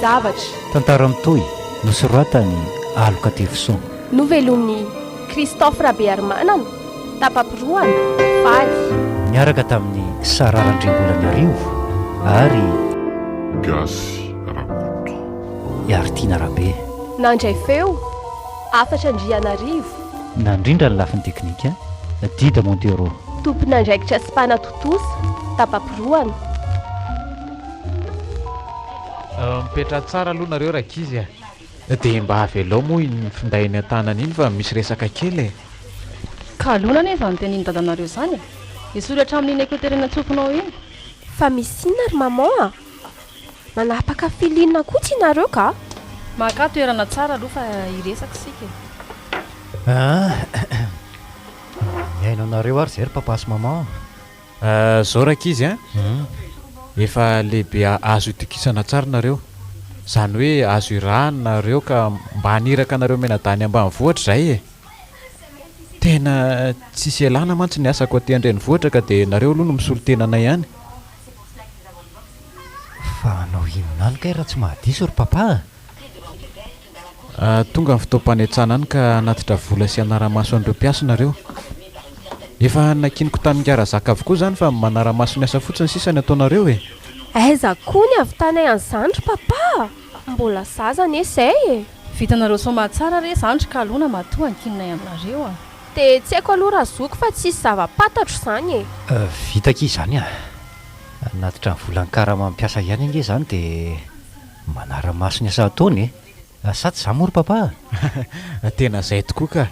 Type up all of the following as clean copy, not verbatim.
zavatra. Tantara mitoy nosoratany aloka tefiso. Novelon'ny Christophe Rabearmanana tapampiroana faly. Miaraka tamin'ny Sararandrimbolany Arivo ary Gasy Rakoto Artina Rabe. Nandray feo 4 nandrindra ny lafiny teknika Dida Montero. tompon'andraikitra sy mpanatotosa tapampiroana. Mipetra tsara aloha nareo rakizy dia mba avelao moa ny findainy an-tanana iny fa misy resaka kely e. Ka alona nefa nyteniny dadanareo izany isoratra amin'iny ekoterena tsofinao iny. Fa misy inona ry maman a? Manapaka filinina koa nareo ka? Maka toerana tsara aloha fa iresaka sika. Miainao nareo ary zay ry papa sy maman. Zao rakizy efa lehibe azo itokisana tsara nareo, izany hoe azo irahana nareo ka mba haniraka nareo menadany ambanivohitra zay e. Tena tsisy elana mantsy ny asako aty an-drenivohitra ka dia nareo aloha no misolo tenana ihany. Fa anao inona any kay raha tsy mahadiso ry papa? Tonga ny fotoam-panetsana any ka anatitra vola sy anaramaso an'ireo mpiasa nareo. Efa nakiniko tamin'ny Karazaka avokoa izany fa manaramaso ny asa fotsiny sisa ny ataonareo e. Aiza koa ny avitanay an'izandry papa? Mbola zaza anie izay e. Vitanareo soma tsara re zandry ka alona matoa ankininay aminareo a. Dia tsy haiko aloha raha zoko fa tsisy zava-patatro izany e. Vita ki izany a. Anatitra ny volan-kara mampiasa ihany ange izany dia manaramaso ny asa ataony e. Sa tsy izany moa ry papa? Tena izay tokoa ka.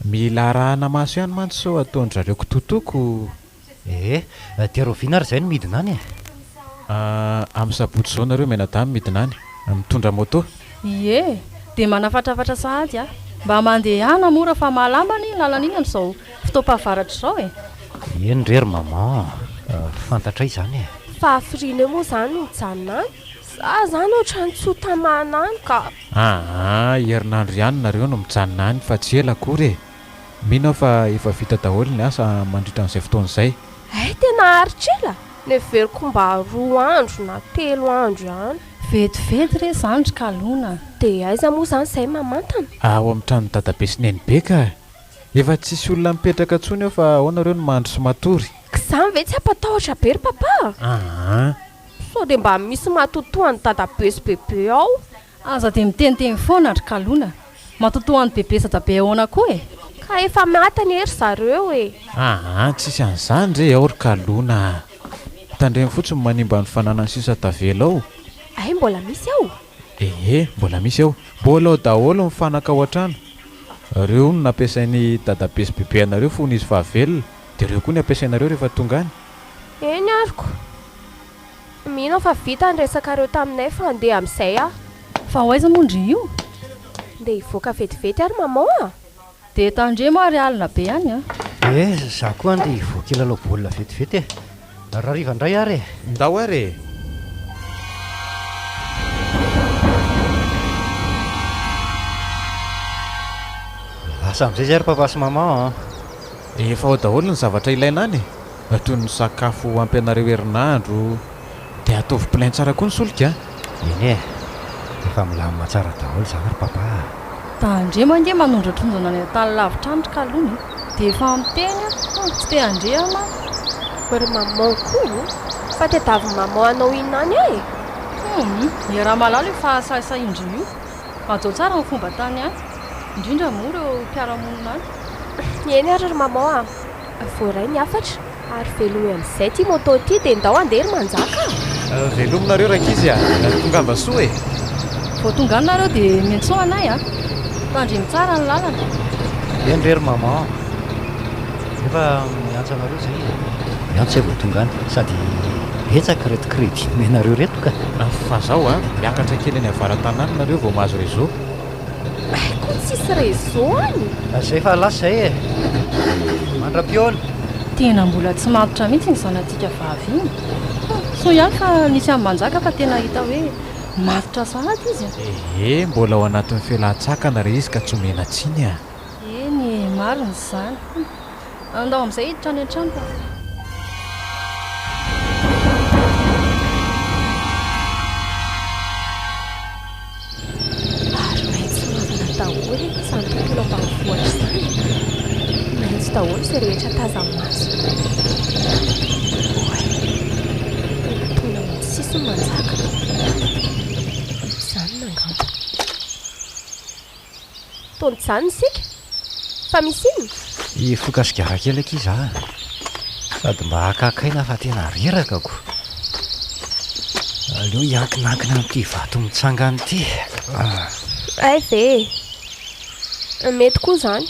Mila arahana maso ihany mantsy sao ataon'zareo kototoko. Dia Rovina ary izay no midina any e. Amin'ny sabotsy izao nareo menadamy midina any mitondra moto. Ie, dia manafatrafatra sahady a. Mba mandehana mora fa mahalambany lalana iny amin'izao fotoam-pahavaratra izao e. Eny rery maman, fantatra izany e. Fa afrina moa izany no mijanona any. Za zany ohatrany tsy ho tamana any ka. Herinandro ihany nareo no mijanona any fa tsy ela akory e. Mino fa efa vita daholo ny asa mandritra an'izay fotoana izay. Tena aritrela. Neveriko mba 2 andro na 3 andro ihany. Vetivety re zandry ka alona. Dia aiza moa izany izay mamantana? Ao amin'ny trano dadabe sy nenibe ka. Efa tsisy olona mipetraka intsony eo fa ao nareo no mandro sy matory. Izany ve tsy ampatahotra be ry papa? Sao dia mba misy matotoany dadabe sy bebe ao. Aza dia miteniteny foana ry kalona. Matotoany bebe sy dadabe ahoana koa e. Ka efa matany ery zareo e. Tsisy an'izany re ao ry kalona. Tandreny fotsiny manimba ny fananany sisa tavela ao. Mbola misy ao? Mbola misy ao. Mbola ao daholo mifanaka ao an-trano. Reo no nampiasain'ny dadabe sy bebe anareo fony izy fahavelona, dia ireo koa ny ampiasainareo rehefa tonga any. Eny ariko. Mino fa vita ny resakareo taminay fa andeha amin'izay aho. Fa ho aiza mondry io? Dia hivoaka vetivety ary maman a. Dia tandremo ary alina be any a. Za koa andeha hivoaka ilalao baolina vetivety e. Rariva indray ary e. Ndao ary e. Lasa amin'izay zay ry papa sy maman. Efa ao daholo ny zavatra ilaina any e. Toy ny sakafo ampianareo herinandro. Dia ataovy plain tsara koa ny solika. Eny e. Efa milamina tsara daholo izany ry papa. Tandremo ange manondratronjana ny tany lavitra andro ka alona. Dia efa miteny tsy te handrehana. Ry maman koa fa tedavy maman anao inona any e. Raha malalo efa sasa indro io. Atao tsara ny fomba tany any. Indrindra moa ireo mpiara-monina any. Eny ary ry maman a. Voaray ny afatra ary velomy amin'izay ty moto ty dia ndao andeha ry manjaka. Velominareo rakizy a. Tonga avasoa e. Vao tonga any nareo dia miantsoa anay a. Tandremo tsara ny lalana. Eny rery maman. Efa miantso anareo zay e. Miantso vao tonga any sady betsaka reto crédit menareo reto ka. Fa zao miakatra kely any avaran-tanàna nareo vao mahazo réseau. Koa tsisy réseau any. Zay fa lasa zay e. Mandra-piona. Tena mbola tsy matotra mihitsy ny zanatika vavy iny. So ihany fa nisy amin'ny manjaka fa tena hita hoe matotra sahady izy. Mbola ao anatin'ny fialan-tsakana re izy ka tsy omena tsiny a. Eny marina izany. Andao amin'izay hiditra any an-trano fa. hoe samy tontolo ambanivohitra izany maitso daholo izay rehetra tazamaso tona maintsy sisy ny manjaka izany nangamba tony izany isika fa misy inona ifokasigara kely aky iza sady mba hakakaina fa tena rerakako aleo hiankinankina amin'ity vato mitsangany ity ay ve mety koa izany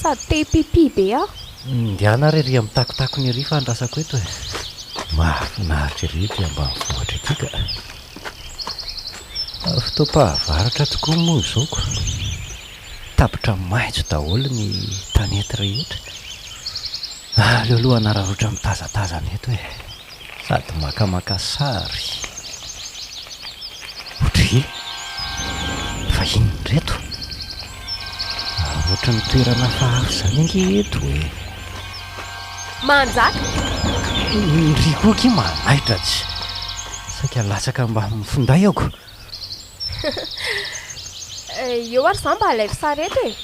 sady te pipi be aho ndiana rery amin'ny takotako ny ery fa andrasako eto e mahafinaritra ery ty ambanivohitra ity ka fotoam-pahavaratra tokoa moa zaoko tapitra maitso daholo ny tanety rehetra aleo aloha anararotra mitazatazana eto e sady makamaka sary otry fa inony reto ohatra ny toerana fahafy zany ange eto e manjaka ry koaky manaitra tsy saika latsaka mba mifinday aoko eo ary izany mba alaivo sarety e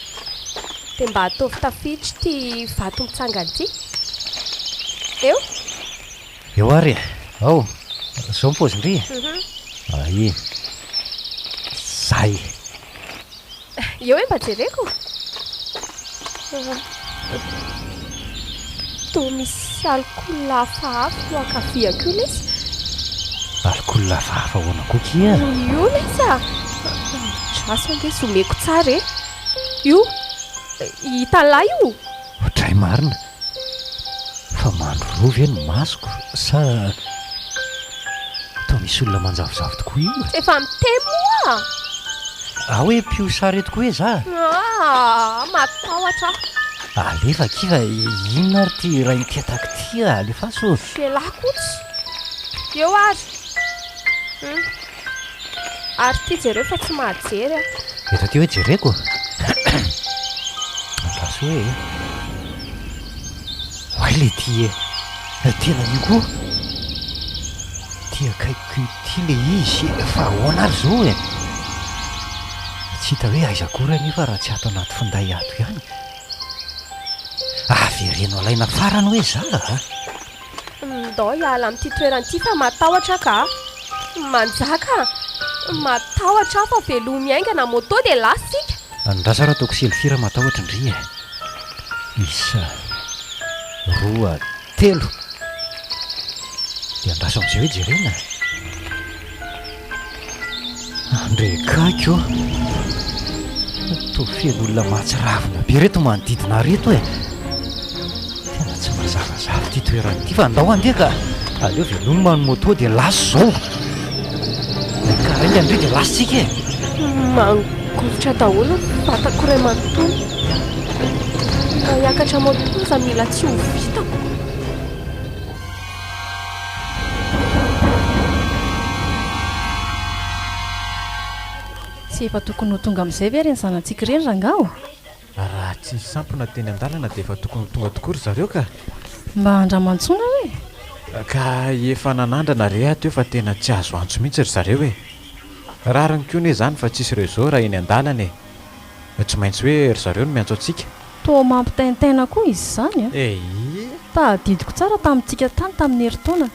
dia mba ataovy tafiditra ty vato mitsangana ity eo ary ao zao mipozindry ai zay eo hoe mba jereko toa misy alcool hafahafa no akafiako io lesy alcool hafahafa hoana kokia io lesy a draso ange someko tsara e io hitalahy io ohatray marina fa mandro rovy eny masoko sa toa misy olona manjavozavo tokoa io efa mitemo a hoe pio sarety koa hoe za matahotra alefa kiva inona ary ty raha nitiatako ty alefa so felahy kotsy eo ary ary ty jereo fa tsy mahajery a eto ty hoe jereko andraso hoe hoay le ty tena io koa ty akaiko ty le izy fa ahoana ary zao e tsy hita hoe aizakory ani fa raha tsy ato anaty finday ato ihany avereno alaina farany hoe za ndao hiala amin'ity toeran'ity fa matahotra ka manjaka matahotra fa velo miaingana moto dia lasika andrasa raha ataoko selfira matahotra indri e isa roa telo dia andraso amin'izay hoe jerena andrekako to fen'olona mahatsiravina be reto manodidina reto e tena tsy mazavazavy ty toeran'ity fa andao andeha ka aleo velony mano moto dia laso zao karaha iny andre dia lasitsika e mangovotra daholo vatako ray manontolo ka hiakatra moto za mila tsy ho vitako sy efa tokony ho tonga amin'izay ve reny zanantsika ireny rangao raha tsy sampona teny an-dalana dia efa tokony tonga tokory zareo ka mba andramantsona hoe ka efa nanandrana re ato eo fa tena tsy azo antso mihitsy ry zareo e rariny koa ne zany fa tsisy rezao raha eny an-dalana e tsy maintsy hoe ry zareo no miantso antsika toa mampitaintaina koa izy zany a tadidiko tsara tamintsika tany tamin'ny heritaona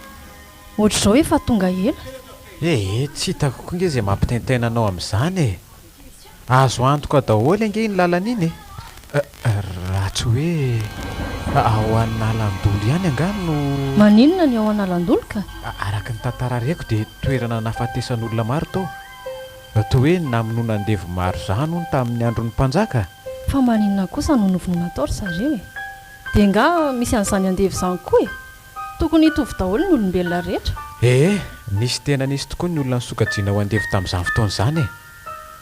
ohatr'izao efa tonga ela tsy hitako koa nge zay mampitaintainanao amin'izany e azo antoka daholo ange iny lalana iny raha tsy hoe ao analandolo ihany angano maninona ny ao analandolo ka araka ny tantara reko dia toerana nahafatesan'olona maro tao toa hoe namonoana andevo maro zany ony tamin'ny andron'ny mpanjaka fa maninona kosa no novoninataory zareo e dia nga misy an'izany andevo izany koa e tokony hitovy daholo ny olombelona rehetra nisy tena nisy tokoa ny olona nysokajiana ho andevo tamin'izany fotoana izany e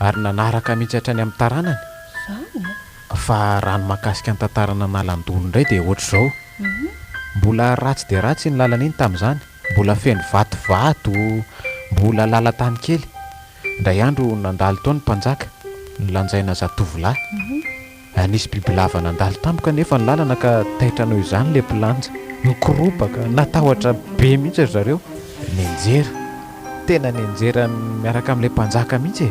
ary nanaraka mihitsy hatrany amin'ny taranany zany fa raha ny mahakasika ny tantarana nalandolo indray dia ohatr'izao mbola ratsy dia ratsy ny lalana iny tamin'izany mbola feno vatovato mbola lalan-tany kely indray andro nandalo tao ny mpanjaka nylanjaina zatovolahy nisy bibilava nandalo tampoka nefa ny lalana ka taitranao izany le mpilanja nykoropaka natahotra be mihitsy ry zareo nenjera tena nenjera miaraka amin'ilay mpanjaka mihitsy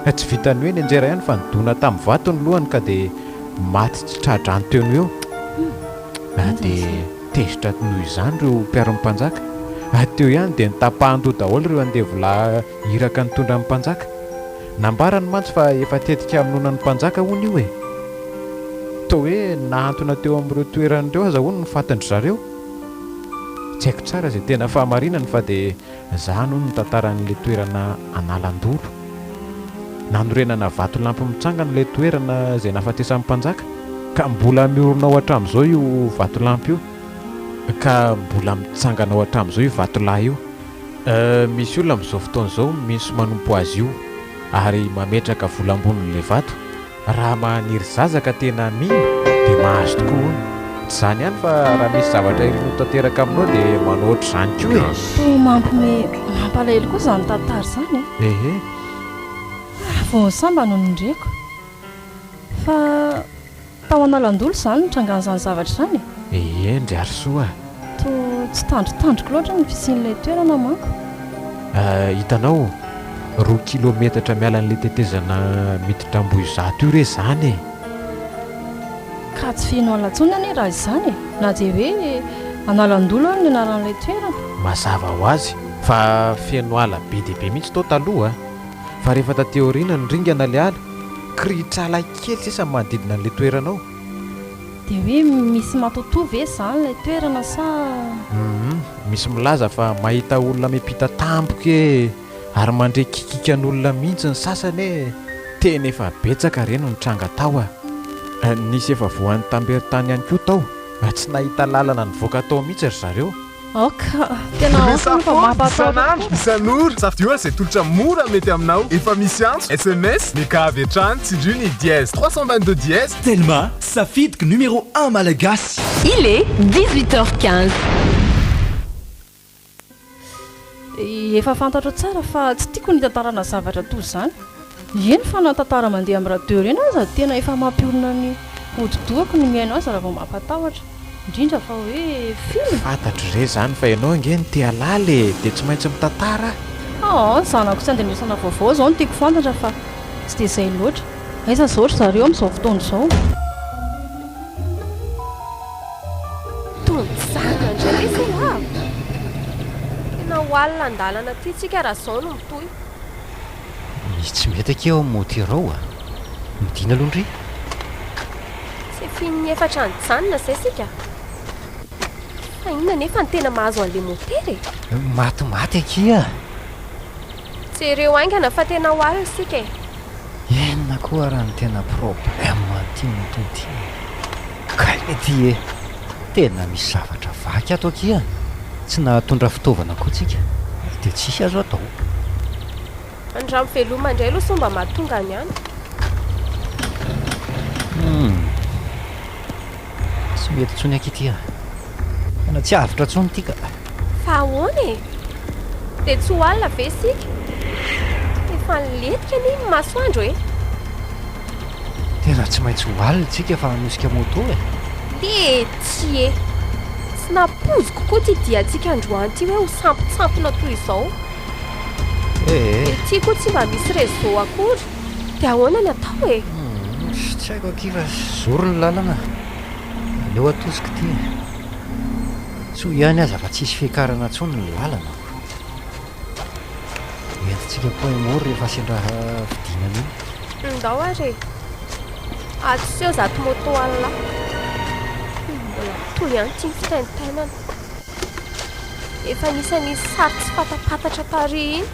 e Tsy vitany hoe ny anjera ihany fa nidona tamin'ny vato ny lohany ka dia maty tsy tradrany teo eo dia tezitra noho izany ireo mpiaro-ny mpanjaka. Teo ihany dia nitapahan-doha daholo ireo andevola iraka nitondra amin'ny mpanjaka. Nambarany mantsy fa efa tetika aminona ny mpanjaka hono io e. Toa hoe nahantona teo amin'ireo toeran'ireo aza hono ny fatindry zareo. Tsy haiko tsara izay tena fahamarinany fa dia izany hono ny tantaran'ilay toerana Analandolo. Nanorenana vato lampy mitsangana ilay toerana izay nahafatesan'ny mpanjaka ka mbola miorona ao hatramin'izao io vato lampy io, ka mbola mitsangana ao hatramin'izao io vatolahy io. Misy olona amin'izao fotoana izao misy manompo azy io ary mametraka volambonin'ilay vato. Raha maniry zazaka tena mino dia mahazo tokoa hono. Tsy izany ihany fa raha misy zavatra irino tanteraka aminao dia manao ohatr'izany koa e. Gasy Mampalahelo koa izany tantara izany e. Ehe. Vao samba no nindreko fa tao Analandolo izany nitrangana izany zavatra izany e. Ndry ary soa. To tsy tandrotandroko loatra ny fisian'ilay toerana manko. Hitanao 2 kilometatra miala n'ilay tetezana miditra Ambohizato io re izany e. Ka tsy feno alatsony anie raha izany e. Na dia hoe Analandolo ary ny anaran'ilay toerana. Mazava ho azy fa feno ala be dia be mihitsy tao taloha. Fa rehefa taty aoriana ny ringana ilay ala, kritrala kely sisa manodidina an'ilay toerana ao. Dia hoe misy matotoa ve izany ilay toerana sa? Misy milaza fa mahita olona miampita tampoka e, ary mandre kikikan'olona mihitsy ny sasany e. Tena efa betsaka reny ny tranga tao a. Nisy efa voan'ny tamberin-tany ihany koa tao, tsy nahita lalana nivoaka tao mihitsy ry zareo. Ka tena fa mampatahotra. Isan'ora safidio izay tolotra mora mety aminao. Efa misy antso SMS mikavy hatrany tsindriany dièse 322 dièse. Telma, safidiky numéro 1 malagasy. Il est 18h15. Efa fantatra tsara fa tsy tiako ny tantarana zavatra toy izany. Eny fa na tantara mandeha amin'ny radio ireny aza tena efa mampiorina ny hodi-dohako ny miaino azy raha vao mampatahotra. Indrindra fa hoe film. Fantatro re izany fa ianao ange ny tia laly dia tsy maintsy mitantara. Zanako tsy andenosana vaovao izao no tiako fantatra fa tsy dia izay loatra. Aiza izao ry zareo amin'izao fotoana izao. Tonjana indray izy a. Tena hoalina an-dalana ty tsika raha izao no mitohy. Misy tsy mety akeo amin'ny moterao a. Midina aloha ndry. Tsy fin'ny efatra nijanona izay sika. Fa inona nefa ny tena mahazo an'ilay motera e. Matimaty akia. Jereo aingana fa tena hoalina sika e. Enona koa raha ny tena problème ty mototy. Ka ety e. Tena misy zavatra vaky ato akia. Tsy nahatondra fitaovana koa tsika dia tsisy azo atao. Andra miveloma indray aloha somba mahatonga any ihany. Tsy mety tsony akia. Ana tsy avitra tsony tika. Fa ahoana e? Dia tsy hoalina ve sika? Efa niletika ny masoandro e. Tena tsy maintsy hoalina tsika fa hanosika moto e. Dia tsy e. Tsy napoziko koa ty diantsika androany ty hoe ho sampotsampona toy izao. Dia ty koa tsy mba misy réseau akory. Dia ahoana ny atao e? Tsy haiko akiva zoro ny lalana. Aleo atosika ty. Tsy ho ihany aza fa tsisy fiakarana tsony ny lalana. Entintsika point mort rehefa sendra vidinana iny. Ndao ary. Atseho zato moto alina. Mbola toy ihany ty ny fitaintainana. Efa nisany sary tsy fatapatatra tary iny.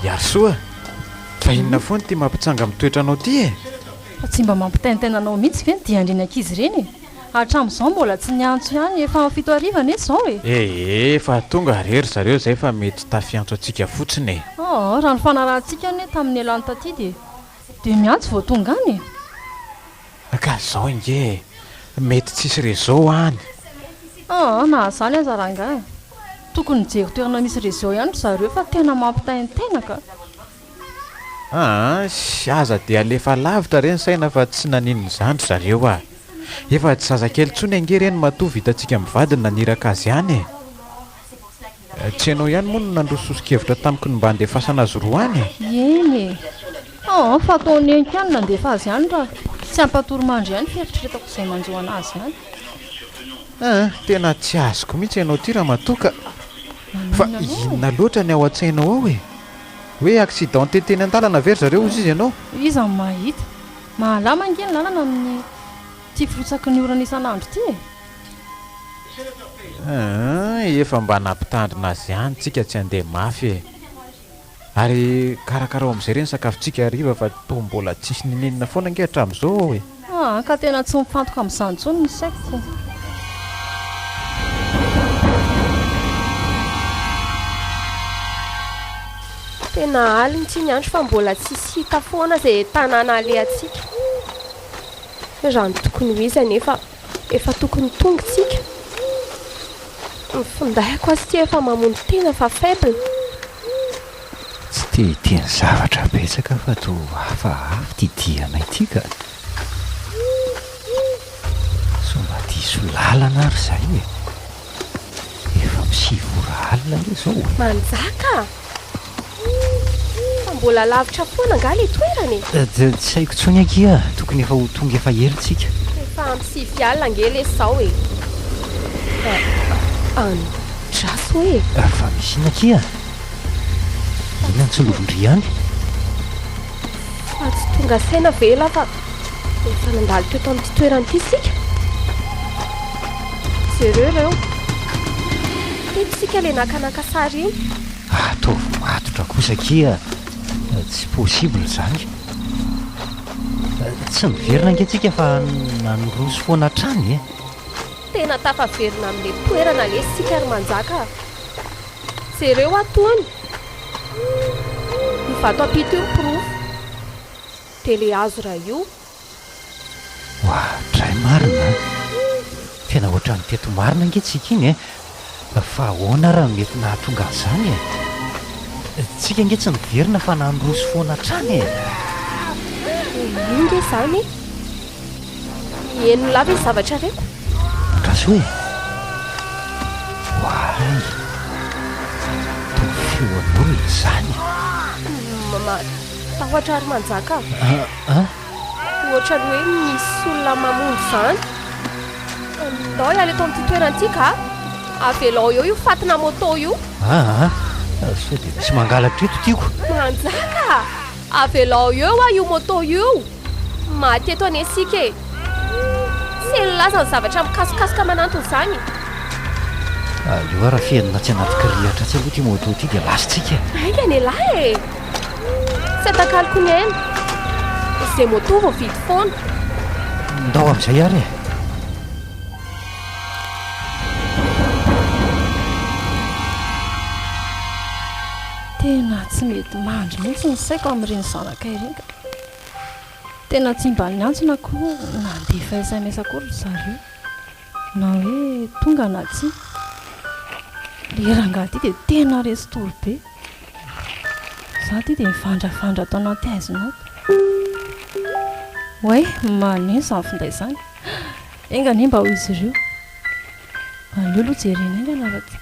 Iarsoa, fa inona foana ty mampitsanga mitoetra anao ty e? Fa tsy mba mampitaintainanao mihitsy ve ny diandreny ankizy ireny e. Hatramin'izao mbola tsy niantso ihany efa 7 ariva ne izao e. Fa tonga rery zareo izay fa mety tafiantso antsika fotsiny e. Raha ny fanarahantsika ne tamin'ny alany taty dia miantso vao tonga any e. Ka izao inge mety tsisy réseau any. Na zany aza rangahy. Tokony jeko toerana misy réseau ihany zareo fa tena mampitaintaina ka. Sy aza dia alefa lavitra reny saina fa tsy naninona izany zareo a. Efa tsy zazakely tsony ange reny matoa vitantsika mivadina naniraka azy ihany e. tsy ianao ihany moa no nandrososikevitra tamiko ny mba handefasana azy roa any eny fa ataony enika any nandefa azy ihany raha tsy ampatoromandry ihany fieritrretako izay manjoana azy ihany tena tsy azoko mihitsy ianao ty raha matoka fa inona loatra ny ao an-tsainao ao hoe accident teteny an-dalana very zareo ozy izy ianao iza ny mahita mahalama ange ny lalana amin'ny tia firotsaky ny orana isan'andro ty efa mba nampitandrina azy ihany tsika tsy handeha mafy ary karakara ao amin'izay reny sakafontsika hariva fa toa mbola tsisy ninenina foana ange hatramin'izao ka tena tsy mifantoka amin'izany intsony ny saiko tena aliny tsy ny andro fa mbola tsisy hita foana izay tanàna alehantsika raha ny tokony ho izy anefa efa tokony tongotsika ny findaiko azy ty efa mamono tena fa faible tsy tehitiany zavatra betsaka fa to hafahafa ty dianay ty ka somba diso lalana ary zay efa misivora alina le zao manjaka fa mbola lavitra foana nga le toerany tsy haiko tsony akia tokony efa ho tonga efa herintsika efa ampysivy alina nge le sao andraso fa misy ina akia ina nitsolobondry any fa tsy tonga saina vela fa efa nandalo teo tamin'ity toerany ity sika jereo reo tetisika le nakanaka sary iny ataovy matotra kosa akia tsy possible zany tsy miverina angentsika fa nanoroso foana trany tena tafaverina amin'le toerana le sika ary manjaka jereo atony ny vato ampito io pirofo dia le azo raha io dray marina tena ohatrany teto marina angentsika iny fa ahoana raha mety nahatonga an'izany tsika ange tsy miverina fa nanoroso foana trany inge zany eno lava izy zavatra reko raso hoe way to feoan'olona zany tahoatra ary manjaka ohatra ny hoe misy olona mamono zany ndao iala eto amin'ity toeranyity ka avelao eo io fatina moto io sao dia misy mangalatra eto tiako manjaka avelao eo io moto io maty eto any asika tsy elaza ny zavatra mikasokasoka manantony zany io raha fienina tsy anaty rihatra tsy aloha ty moto ty dia lasitsika aika ny lahy tsy atakaliko ny aina izay moto vao vidy foana ndao amin'izay ary tena tsy mety mandry mihitsy ny saiko amin'ireny zanaka ireny ka tena tsy mba niantsona koa nandefa SMS akory zareo na hoe tonga na tsy le rangahy ty dia tena restory be za ty dia mivandrafandra atao anaty aizinato way maneno izany finday izany enga ny mba ho izy ireo aleo aloha jerena enga naraty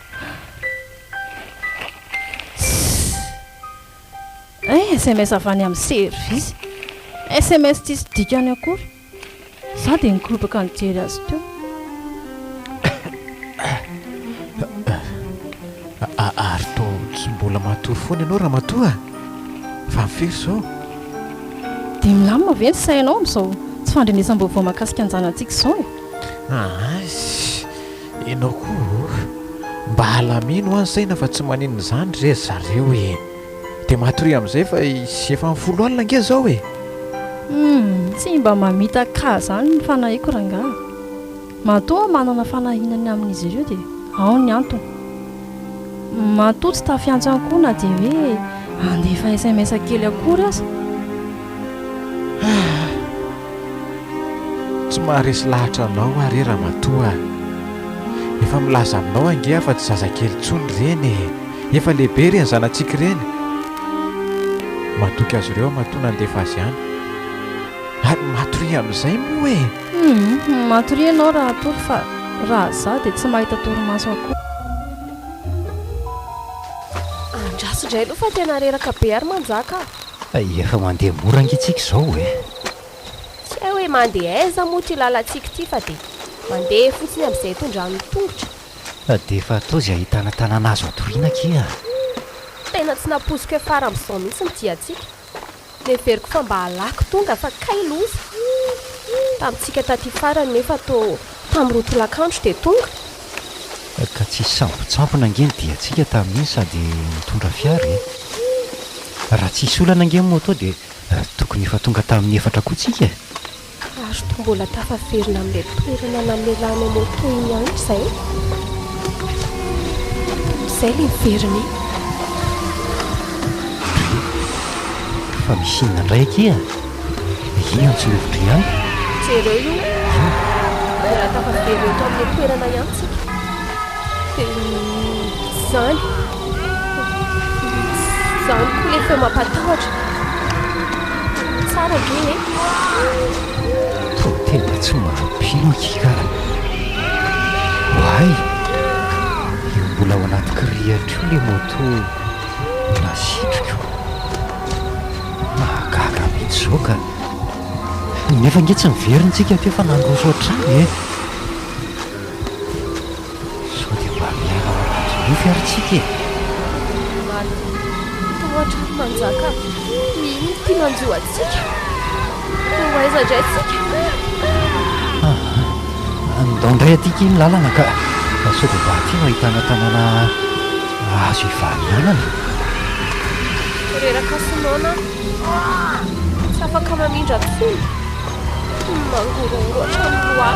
SMS avy any amin'ny service SMS ty sy dikany akory za dia nikorobaka nijery azy teo ary to tsy mbola matory foana ianao raha matoa fa mifiry zao dia milamina ve ny sainao amin'izao tsy fandrenesam-baovao mahakasika anjanantsika izao ianao koa mba halamino any saina fa tsy maninona izany re zareo dia matory amin'izay fa sy efa mifolo alina nge zao tsy mba mamita ka zany ny fanahiko rangahy matoa manana fanahinany amin'izy ireo dia ao ny antony matoa tsy tafiantsany koa na dia hoe andefa SMS kely akory aza tsy maharesy lahatra anao ary raha matoa efa milaza aminao ange fa tsy zazakely tsony reny efa lehibe reny zanantsika reny matoky azy ireo matoa nandefa azy ihany ary matory amin'izay moa matory ianao raha atory fa raha za dia tsy mahita torimaso akory indray aloha fa tena reraka be ary manjaka efa mandeha morangitsika izao e tsy hay hoe mandeha aiza moa ty lalantsika ty fa dia mandeha fotsiny amin'izay tondrano tongotra dia efa atao izay ahitana tanàna azo atoriana kia tena tsy napoziko hoe fara amin'izao mihitsy ny diantsika neveriko fa mba halako tonga fa kailoza tamintsika taty farany nefa tao tamin'ny rotolakandro dia tonga ka tsy sambotsampona angeny dia antsika tamin'iny sady mitondra fiary raha tsisy olana angeny moa atao dia tokony efa tonga tamin'ny efatra koa tsika ary to mbola tafaverina amin'ilay toerana namelana moto iny ihany izay izay le miveriny fa misy inona indray akia ino antsolovitra ihany jereo io mbola tafaverina eto amin'ilay toerana ihany tsika zany koa lefa mampatahotra tsara ge to tena tsy mampino akikara hoay io mbola ao anaty kirihatra io le moto nasitriko mahagaga mihitsy zao ka nefa nge tsy miveriny-tsika teo fa nandroso ohatrany e sao dia mba miara ao anaty io fiaritsika e tahotra ny manjaka iny ty manjo atsika hoaizandray atsika ndao indray atika iny lalana ka sao dia mba ty no ahitana tanàna azo ivanianana reraka sonaona tsy afaka mamindra tsony mangorongoro hatrany loa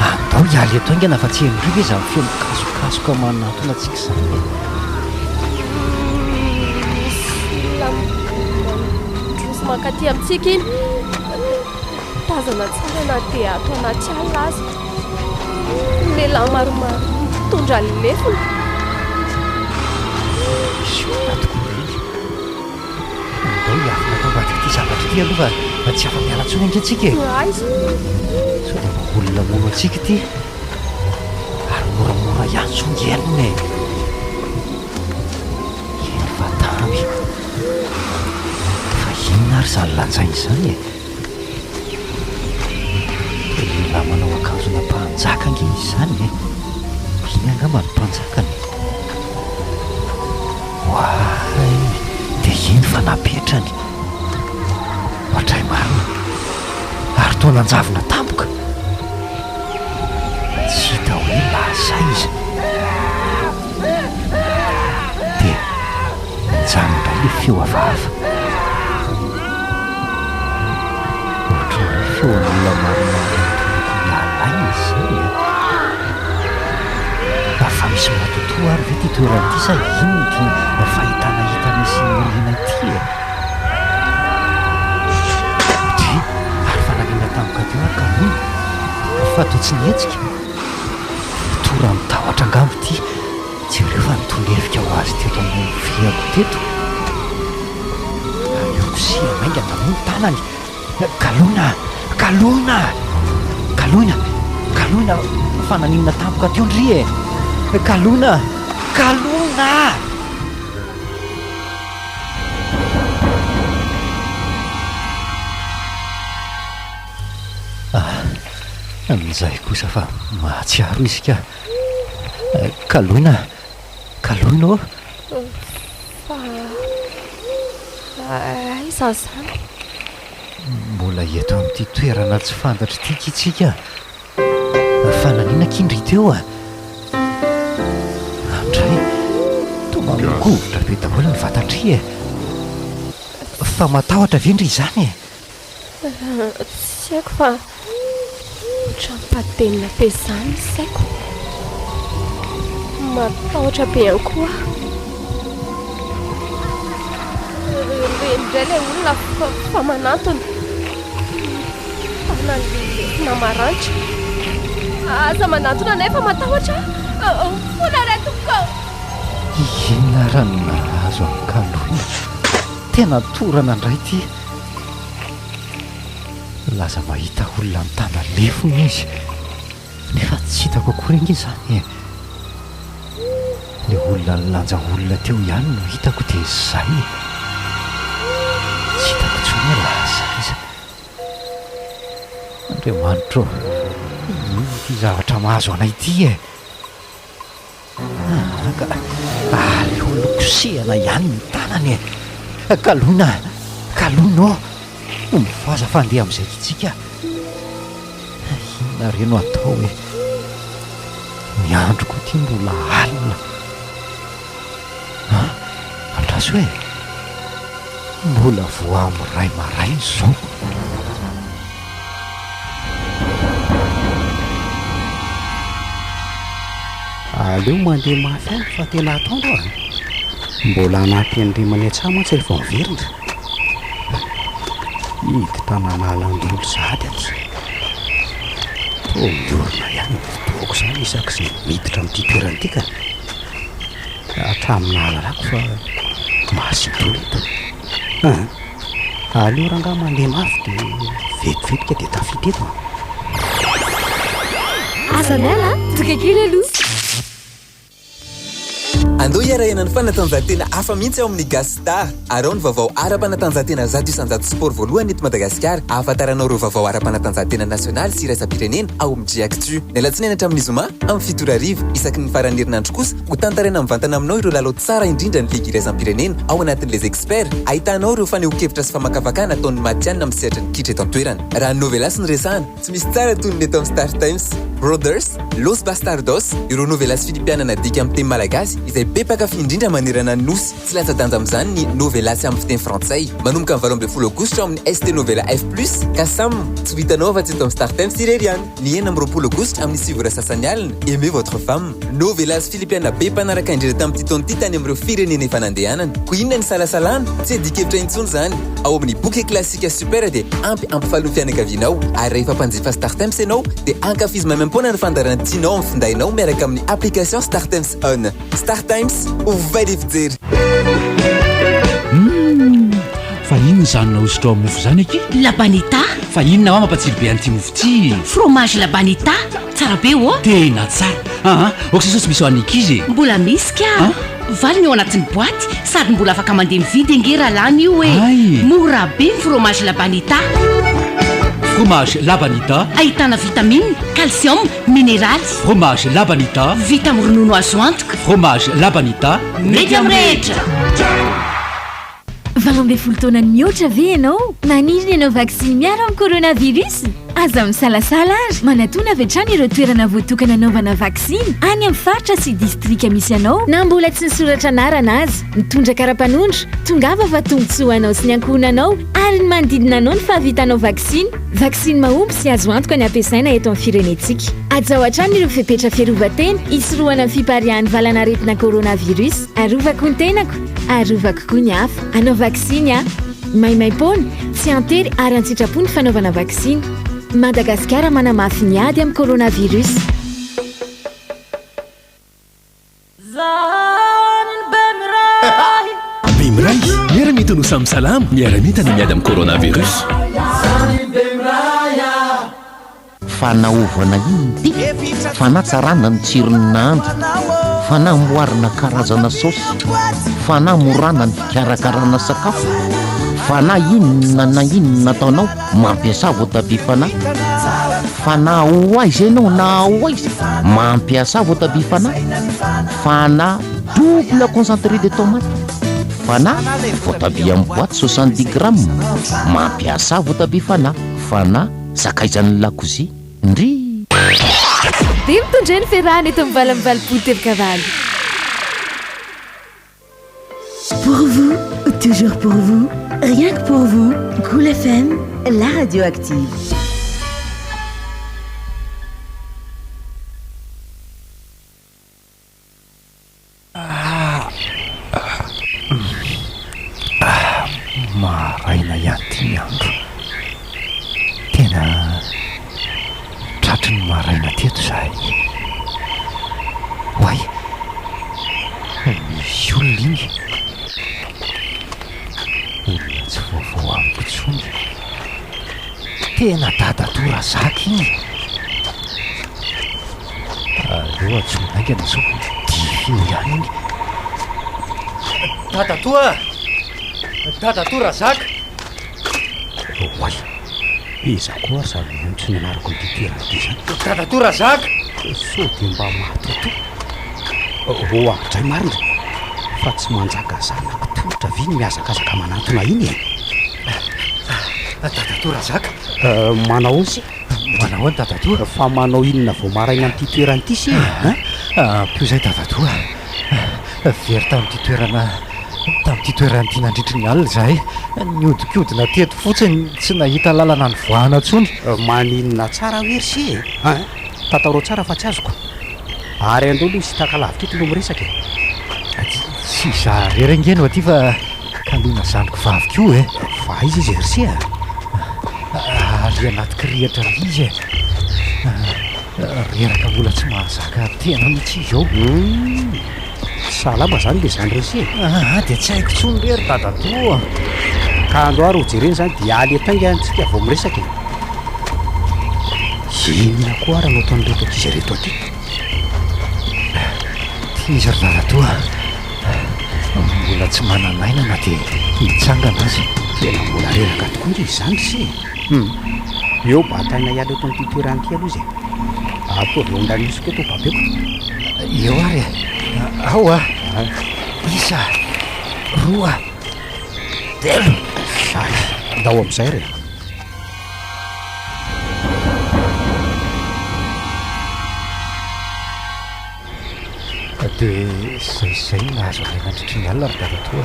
andao hialy eto ingana fa tsy henodrivo izy amin'ny feo mikasokasoka manatona atsika izany drosy mankaty amintsika iny tazana tsara na dia ato anaty alina azy lehilahy maromaro mitondra lefona izy olona tokoa reny andao hiafina atao mbatika ty zavatra ty aloha fa tsy afa-mialatsony angatsika e aiza sao dia olona mono atsika ty ary moramora ihany songelina e eny fa tamy fa inona ary zany lanjainy izany e lehilahy manao akanjona mpanjaka ange izy izany e iny angamba ny mpanjakany hoay dia iny fa napetrany ohatray marina ary toa nanjavona tampoka tsy hita hoe lazay izy dia mijanondray le feo avava ohatra hoe feon'olona maromaro mialaina izay fa misy matotoa ary ve ty toerany ity sa ino ty fahitana hitana sy mirina ity e ty ary fanalina tampoka teo ary kamona fa to tsy nihetsika tora mitahotra angambo ity tsy reo fa nitolevika ho azy teto amin'ny viako teto amioko sira mainga namono tanany kalona kalona kalona kalona fananinana tampoka teo ndry e kalona kalona amin'izay kosa fa mahatsiaro izy ka kalona kalona ô fa aiza zany mbola eto amin'ity toerana tsy fantatra tika itsika fananina kindry teo a andray to mamokovotra be daholo ny vatatry e fa matahotra vendry izany e tsy haiko fa ohatranympatenina be izany saiko matahotra be ihany koa indray ilay olona fa manatona tananylefina maranitra aza manatona nefa matahotra fola retoko inona rano nahazo amin'ny kalona tena torana indray ty laza mahita olona mitana lefona izy nefa tsy hitako akory ingy izany le olona nylanja olona teo ihany no hitako dia zay tsy hitako tsony laza izy andriamanitro ity zavatra mahazo anay ity e ka le olona kosehana ihany ny tanany e kalona ao no mifaza fandeha amin'izay itsika inona reno atao hoe ny androko ty mbola alina andraso hoe mbola voa amin'ny ray marainy zao aleo mandeha mafy any fa tena ataondro a mbola anaty andrimany an-tsamo tsy efa miverina hiditra manalandolo sady aty miorina ihany fotoako zany isaka zay miditra amin'ity toerana ity ka hatramina alalako fa mahasitolo eto aleo ranga mandeha mafy dia vetivetika dia tafita eto azanala toka kely aloha andao iarahenany fanatanjahantena hafa mihitsy ao amin'ny Gastar. Ary ao ny vaovao ara-panatanjahantena zato isan-jato sport voalohany eto Madagasikara. Ahafantaranao ireo vaovao ara-panatanjahantena nasionaly sy iraisam-pirenena ao amin'ny Jiactu. Ny alatsinainy hatramin'ny zoma amin'ny fito arivo isaky ny farany herinandro kosa ho tantarena mivantana aminao ireo lalao tsara indrindra ny ligy iraisam-pirenena ao anatin'ny les experts. Ahitanao ireo faneho-kevitra sy famakafakana ataon'ny matianina amin'ny sehatra ny kitra eto an-toerana. Raha ny novelasy ny resahana tsy misy tsara toy ny eto amin'ny Star Times. Brothers, Los Bastardos, ireo novelasy filipiana nadika amin'ny teny malagasy izay be mpakafy indrindra manerana ny nosy. Tsy latsa-danja amin'izany ny novelasy amin'ny fiteny frantsay. Manomboka amin'ny 20 aogositra amin'ny ST Novela F+, Kasam, tsy ho hitanao afa-tsy eto amin'ny Star Times irery ihany. Ny 9 aogositra amin'ny 6 sasany alina, Aimez votre femme. Novelasy filipiana be mpanaraka indrindra tamin'ity taona ity tany amin'ireo firenena efa nandehanana. Ko inona ny salasalana? Tsy adikevitra intsony zany. Ao amin'ny boky klasika super dia ampy ampifalo ny fianakavianao. Ary rehefa mpanjifa Star Times ianao dia ankafizy mamempona ny fandaharana tianao amin'ny findainao miaraka amin'ny application Star Times On. Star Times, ovaly fijery. Fa inona zany nahosotra ao mofo zany aky? Labanita. Fa inona mampatsilo be an'ity mofo ty? Fromage Labanita, tsara be o. Tena tsara. Ohatrany tsy misy ho an'ny ankizy. Mbola misy ka. Valiny ao anatin'ny boaty sady mbola afaka mandeha mividy ange raha lany io e. Mora be ny fromage Labanita. Fromage Labanita ahitana vitamine, calcium, minéraly. Fromage Labanita vita amin'ny ronono azo antoka. Fromage Labanita mety amin'ny rehetra. 12 taonany mihoatra ve ianao? Maniry ianao vaksiny miaro amin'ny coronavirus? Aza misalasala ary manatona avy hatrany ireo toerana voatokana anaovana vaksiny any amin'ny faritra sy distrika misy anao na mbola tsy nisoratra anarana azy. Mitondra kara-panondro tongava fa tombontsoa anao sy ny ankohonanao ary ny manodidina anao ny fahavitanao vaksiny. Vaksiny mahomby sy azo antoka ny ampiasaina eto amin'ny firenentsika. Azaho hatrany ireo fepetra fiarovan-tena hisorohana amin'ny fiparihan'ny valanaretina coronavirus. Arovako ny tenako, arovako koa ny hafa. Anao vaksiny a maimaim-pony tsy antery ary an-tsitrapony fanaovana vaksiny. Madagasikara manamafy ny ady amin'ny coronavirus. Bimray, miara-mita no samy salama, miara-mita ny miady amin'ny coronavirus. Fanaovana iny ty, fanatsarana ny tsirony nahandro, fanamboarana karazana saosy, fanamorana ny fikarakarana sakafo, fana inona na inona ataonao mampiasa voatabia fana ho aizy ianao na ho aizy mampiasa voatabia fana double concentré de tomate fana voatabia amin'ny boîte 70 grammes mampiasa voatabia fana sakaizan'ny lakozia ndry dia mitondra ny ferrahana eto amin'ny valamivali-potely-kavaly. Pour vous, toujours pour vous, rien que pour vous, Cool FM, la radio active. Maraina ihany ty ny andro. Tena tratry ny maraina teto zahay. Hoay, misy olona iny. Olona tsy vaovao amiko tsony. Tena dadatora zaka iny. Aleo atsonangana zao divy ihany iny. Dadatoa Razaka. Oay, iza koa sady tsy nanariko ny toerana ity zany. Dadatoa Razaka. So dia mba matoto. Avitray marina fa tsy manjaka zanako tongotra vy ny miazakazaka manantona iny e. Dadatoa Razaka. Manao ony si? Manao any Dadatoa? Fa manao inona vao maraina amin'ity toerana ity si? Ampio izay Dadatoa. Very tamin'ity toerana ity nandritry ny alina izahay. Niodikodina teto fotsiny tsy nahita lalana ny voahana intsony. Maninona tsara hoery si e? Tatarao tsara fa tsy azoko. Ary andao aloha sy taka-lavitra eto no miresaka e. Tsy izaho rery angeno aty fa kaloina zanoko vaviko io e. Fa izy izy ry si a? Ary anaty kirihatra ry izy e. Reraka mbola tsy mahazaka tena mihitsy izy ao. Salama zany le zany resy e. Dia tsy haiko tsony rery Dadatoa. Ka andro ary ho jereny zany dia aly atainga antsika vao miresaka e. Inona koa ary anao tamin'ireto ankizy reto aty? Izy ry Dadatoa mbola tsy mananainana dia mitsangana azy. Tena mbola reraka tokoa izy zany si. Eo bataina hiala eto amin'ity toerana ity aloha izay. Ataovy eo andanisiko eto babeko. Eo ary ao isa roa telo ndao amin'izay re. Dia zay nahazo ilay nandritry ny alina ry Dadatoa.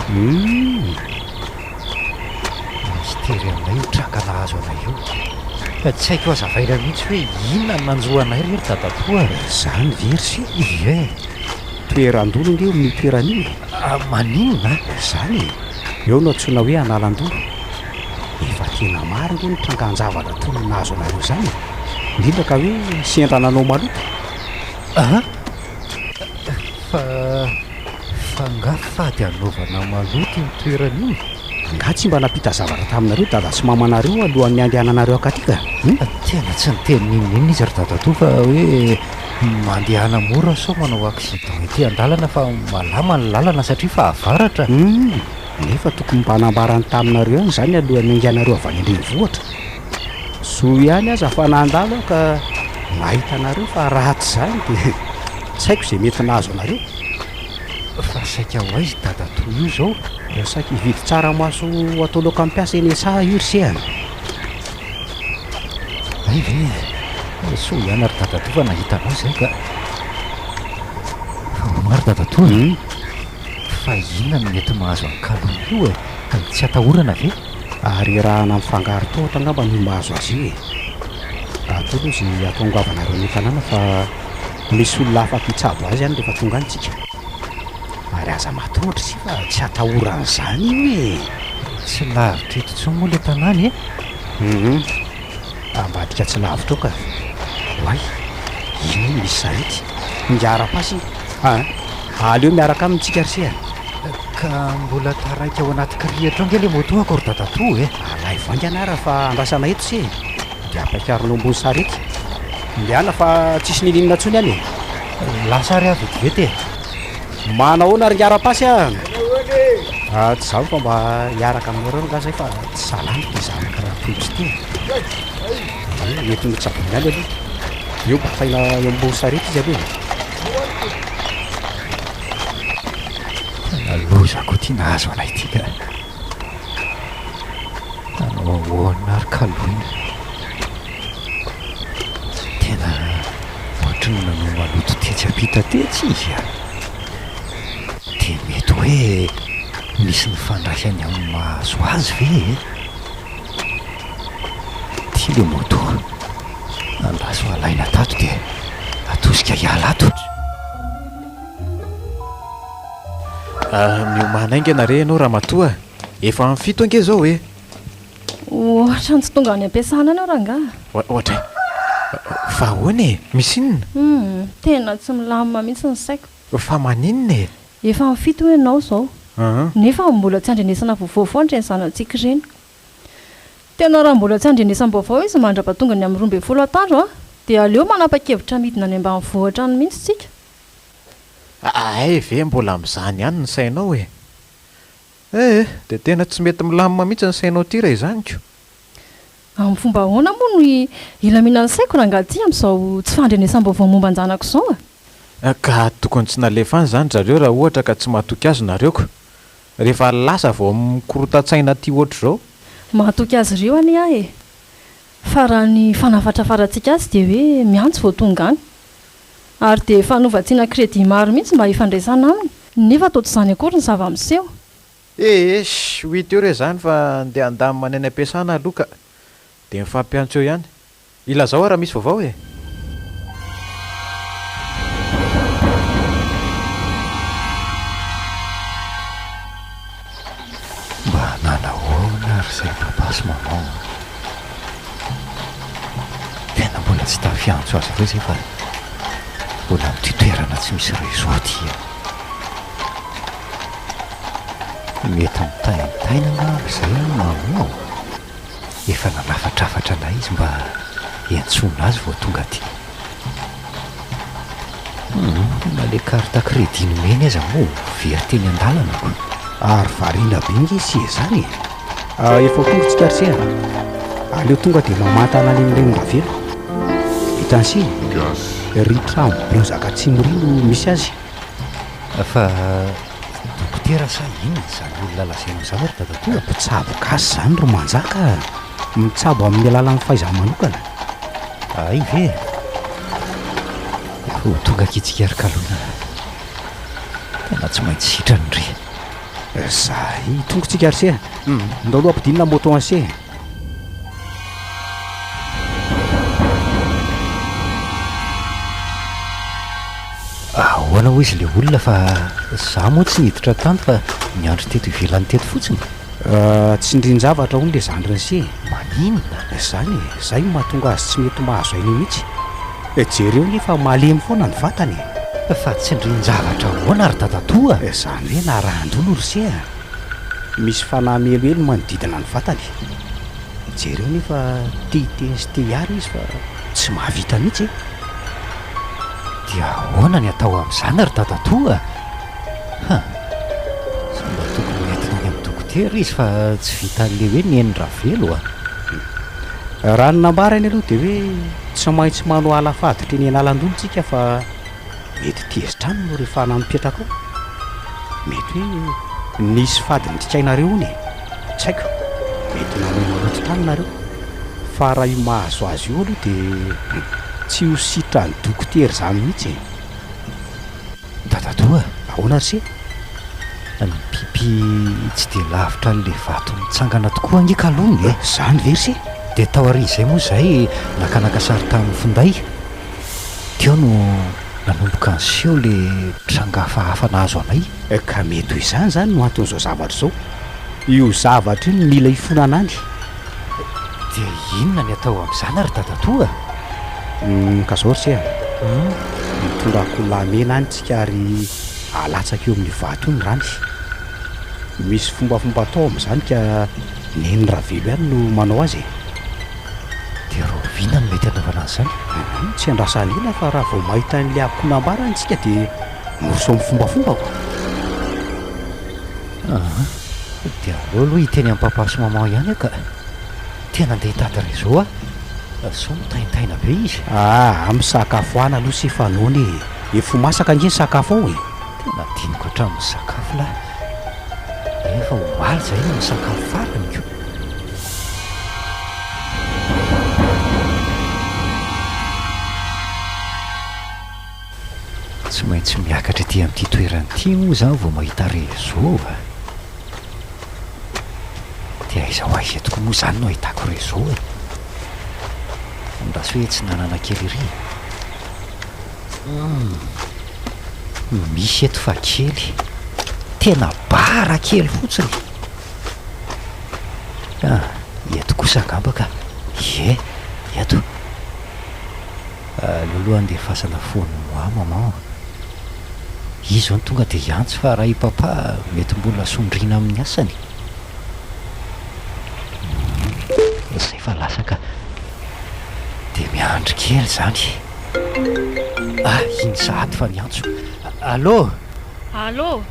Mistery aminay io tranga nahazo anay io. Tsy haiko azavaina mihitsy hoe inona nanjoa anay rery Dadatoa. Zany very si? Ie. Toerandolo nge amin'ny toeran'io. Maninona? Zany eo no antsoina hoe analandolo. Efa tena maro nge ny trangan-javatra toy ny nahazo anareo zany. Indrindra ka hoe sy entrananao maloto. Fa nga fady anaovana maloto ny toeran'io. Nga tsy mba napita zavatra taminareo dada sy mamanareo alohan'ny andehananareo akatika. Tena tsy niteny ninona izy ry Dadatoa fa hoe mandehana mora sao manao accident ety an-dalana fa malama ny lalana satria fa avaratra. Nefa tokony mba hanambarany taminareo ihany zany alohan'ny andehanareo avy any andrenivohitra. So ihany aza fa nandalo ka mahitanareo fa ratsy zany dia tsy haiko izay mety nahazo anareo. Fa saika ho aizy Dadatoa io zao. Saika hividy tsaramaso atao laoka ampiasa eny sa io ry sehany. Ay ve so ihany ry Dadatoa fa nahitanao izay ka maro Dadatoa. Fa inona no mety mahazo amin'ny kalona io e? Tsy atahorana ve? Ary raha na mifangaro tohatra angamba no mahazo azy io e. Atao aloha izay atongavanareo ny tanàna fa misy olona afaka hitsabo azy ihany rehefa tonga antsika. Ary aza matohatra si fa tsy atahoran'izany io e. Tsy lavitra eto intsony moa ilay tanàna e. Ambadika tsy lavitra eo ka. Hoay, ino misy sarety miara-pasy. Aleo miaraka amintsika ry sehany. Ka mbola taraiky ao anaty kirihatra ao nge ilay moto ako ry Dadatoa e. Alay vangana ara fa andrasana eto se. Dia ampaikarinao ambony sarety. Indiana fa tsisy nininona ntsony any e. Lasary avy vetivety e. Manahoana ry hiara-pasy a? Tsy zaho fa mba hiaraka aminareo ngasay fa tsy salamy dia zanaka raha tolotsy ty. Mety mitsabony any aloha. Eo bataina eo ambony sarety izy aloha. Nalozako ty nahazo anay ty ka. Nanao ahoana ary kaloina. Tena ohatry ny nanao maloto tetsy ampita tetsy izy a. Dia mety hoe misy ny fandraisany amin'ny mahazo azy ve e? Ty le moto andaso alaina tato dia atosika hiala ato. Miomanaingana re ianao Ramatoa. Efa amin'ny fito ange zao e. Ohatra ny tsy tonga any am-piasana any aho ranga. Ohatra fa ahoana e? Misy inona? Tena tsy milamina mihitsy ny saiko. Fa maninona e? Efa amin'ny fito hoe ianao zao. Nefa mbola tsy andrenesana vaovao foana ny zanantsika ireny. Tena raha mbola tsy andrenesam-baovao izy mandra-pahatonga ny amin'ny 12 atoandro dia aleo manapa-kevitra midina any ambanivohitra any mihitsy tsika. Ay ve mbola amin'izany ihany ny sainao e. dia tena tsy mety milamima mihitsy ny sainao ty raha izanyko. Amin'ny fomba ahoana moa no ilaminany saiko raha ngaty amin'izao tsy fandrenesam-baovao momba anjanako izao ka tokony tsy nalefa any izany zareo raha ohatra ka tsy mahatoky azy nareoko rehefa lasa vao mikorotan-tsaina ty ohatr' izao. mahatoky azy ireo any ahy e fa raha ny fanafatra farantsika azy dia hoe miantso vao tonga any ary dia fanovatsiana crédit maro mihitsy mba hifandraisana aminy nefa toa tsy izany akory ny zava-miseho. Wit eo re izany fa ndeha andamy maneny am-piasana aloha ka dia mifampiantso eo ihany. Ilazao raha misy vaovao e. mba nanahoana ary izay papa sy maman tena mbola tsy tafiantso azy ireo zay fa mbola mity toerana tsy misy réseau ty mety mitaintainana izay mamo efa nalafatrafatra anay izy mba iantsona azy vao tonga aty. Na le carte crédit nomeny aza moa very teny an-dalana ko ary variana be nge sy zany efa tongotsika arsena aleo tonga dia mamantana lenileny ravelo hitansi ritra bozaka tsy mirino misy azy fa dokotera sa inona zany olona lazaina amin'izany ary dadatoa mpitsabo gasy zany ro manjaka mitsabo amin'ny alalan'ny fahaiza-manokana ay ve ho tonga kitsikarikalona tena tsy maintsy sitrany ry zay tongotsika arse ndao aloha ampidinina moto anse ahoana ho izy le olona fa za moa tsy niditra tanto fa miandro teto ivelany teto fotsiny tsy ndrin-javatra hono le zandriny se maninona zany zay mahatonga azy tsy mety mahazo ainy mihitsy jereo nefa malemy foana ny vatany fa tsy ndrin-javatra hoana ary dadatoa zany hoe na rahandolo rysea misy fanahy meloelo manodidina ny vatany jereo nefa titeny sy te hiary izy fa tsy mahavita mihitsy dia ahoana ny atao amin'izany ary dadatoa sy mba tokony entina any amin'ny dokotera izy fa tsy vita an'le hoe ny eny-ravelo raha ny nambarany aloha dia hoe tsy maintsy manao alafaditra eny analandolontsika fa mety tezitrany no rehefa nampipetraka ao mety hoe nisy fady nydikainareo ony tsy haiko mety nanao malototanynareo fa raha io mahazo azy io aloha dia tsy ho sitra ny dokotera zany mihitsy dadatoa ahoana ry se ny biby tsy dia lavitra n'le vato mitsangana tokoa angeka alony zany very se dia tao ary izay moa izay nakanaka sary tamin'ny finday teo no nanomboka anseho le tranga hafahafa nahazo anay ka mety ho izany zany no anton'izao zavatra izao io zavatra io no mila hifonana any dia inona ny atao amin'izany ary dadatoa ka zao ry se mitondako lamena anytsika ary alatsaka eo amin'ny vato io ny rany misy fombafomba atao amin'izany ka neny ravelo ihany no manao azy dia rovina no mety anaovana an'izany tsy andrasana ela fa raha vao mahita n'le akonambarany tsika dia moroso amin'ny fombafombako dia aleo aloha hiteny amin'ny papa sy maman ihany ka tena andeha hitady réseau so mitaintaina be izy amin'ny sakafoana aloha sy fanony efa masaka angeny sakafo ao tena diniko hatramin'ny sakafo lah efa homaly zay no ny sakafo farany tsy maintsy miakatra ety amin'ity toerany ity moa zany vao mahita réseau dia aiza ho aiza toko moa zany no ahitako réseau ndraso hoe tsy nanana kely iry misy eto fa kely tena bara kely fotsiny eto kosa angambaka eto loloha andeha fasana foany moa maman izy zao ny tonga dia hiantsy fa raha i papa mety mbola sondrina amin'ny asany zay fa lasaka dia miandry kely zany iny sahady fa niantso allô allô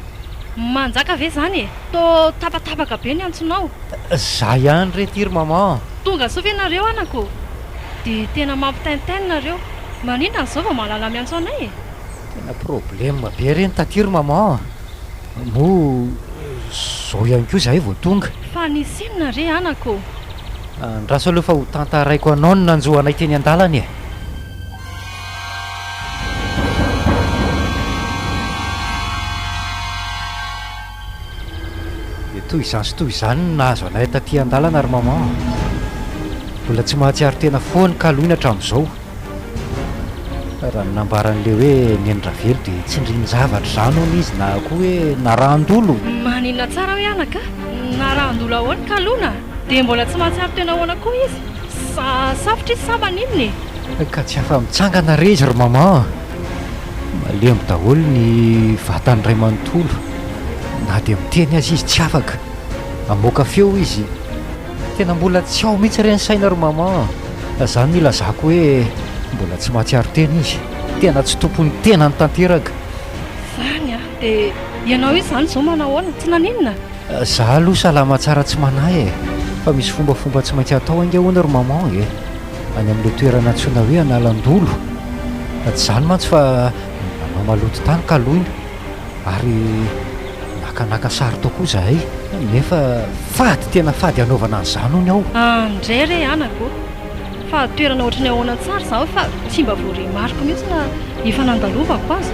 manjaka ve zany e to tapatapaka be ny antsonao za ihany retiry mama tonga sao ianareo anako dia tena mampitainitainareo manindra n'izao vao mahalala miantso anay e tena problema be reny tatiry mama mo zao ihany koa zahay vao tonga fa nisinona re anako andraso aloha fa ho tantaraiko anao no nanjoanay teny an-dalany e dia toy izany sy toy izany no nahazo anay taty an-dalana ary mama mbola tsy mahatsiaro tena foany kaloina hatramin'izao raha ny nambaran'le hoe nendravelo dia tsy ndriny zavatra izany hono izy na koa hoe narandolo maninona tsara hoe anaka narandolo ahoany kalona dia mbola tsy mahatsiaro tena ahoana koa izy safotra izy sa maninona e ka tsy afa mitsangana re izy ry mama malemy daholo ny vatany ray manontolo na dia miteny azy izy tsy afaka amoaka feo izy tena mbola tsy ao mihitsy reny saina ry mama izany ny ilazako hoe mbola tsy mahatsiaro tena izy tena tsy tompony tena ny tanteraka zany a dia ianao izy izany izao manahoana tsy naninona za aloha salama tsara tsy manahy e fa misy fombafomba tsy maintsy atao ange hoana ry mama e any amin'ilay toerana antsoina hoe analandolo tsy izany mantsy fa nanao maloto tany kaloina ary nakanaka sary tao koa zahay nefa fady tena fady anaovana an'izany hony aho andray re anako fa toerana ohatrany ahoana tsara zaho fa tsy mba voaremariko mihitsy na efa nandalovako azy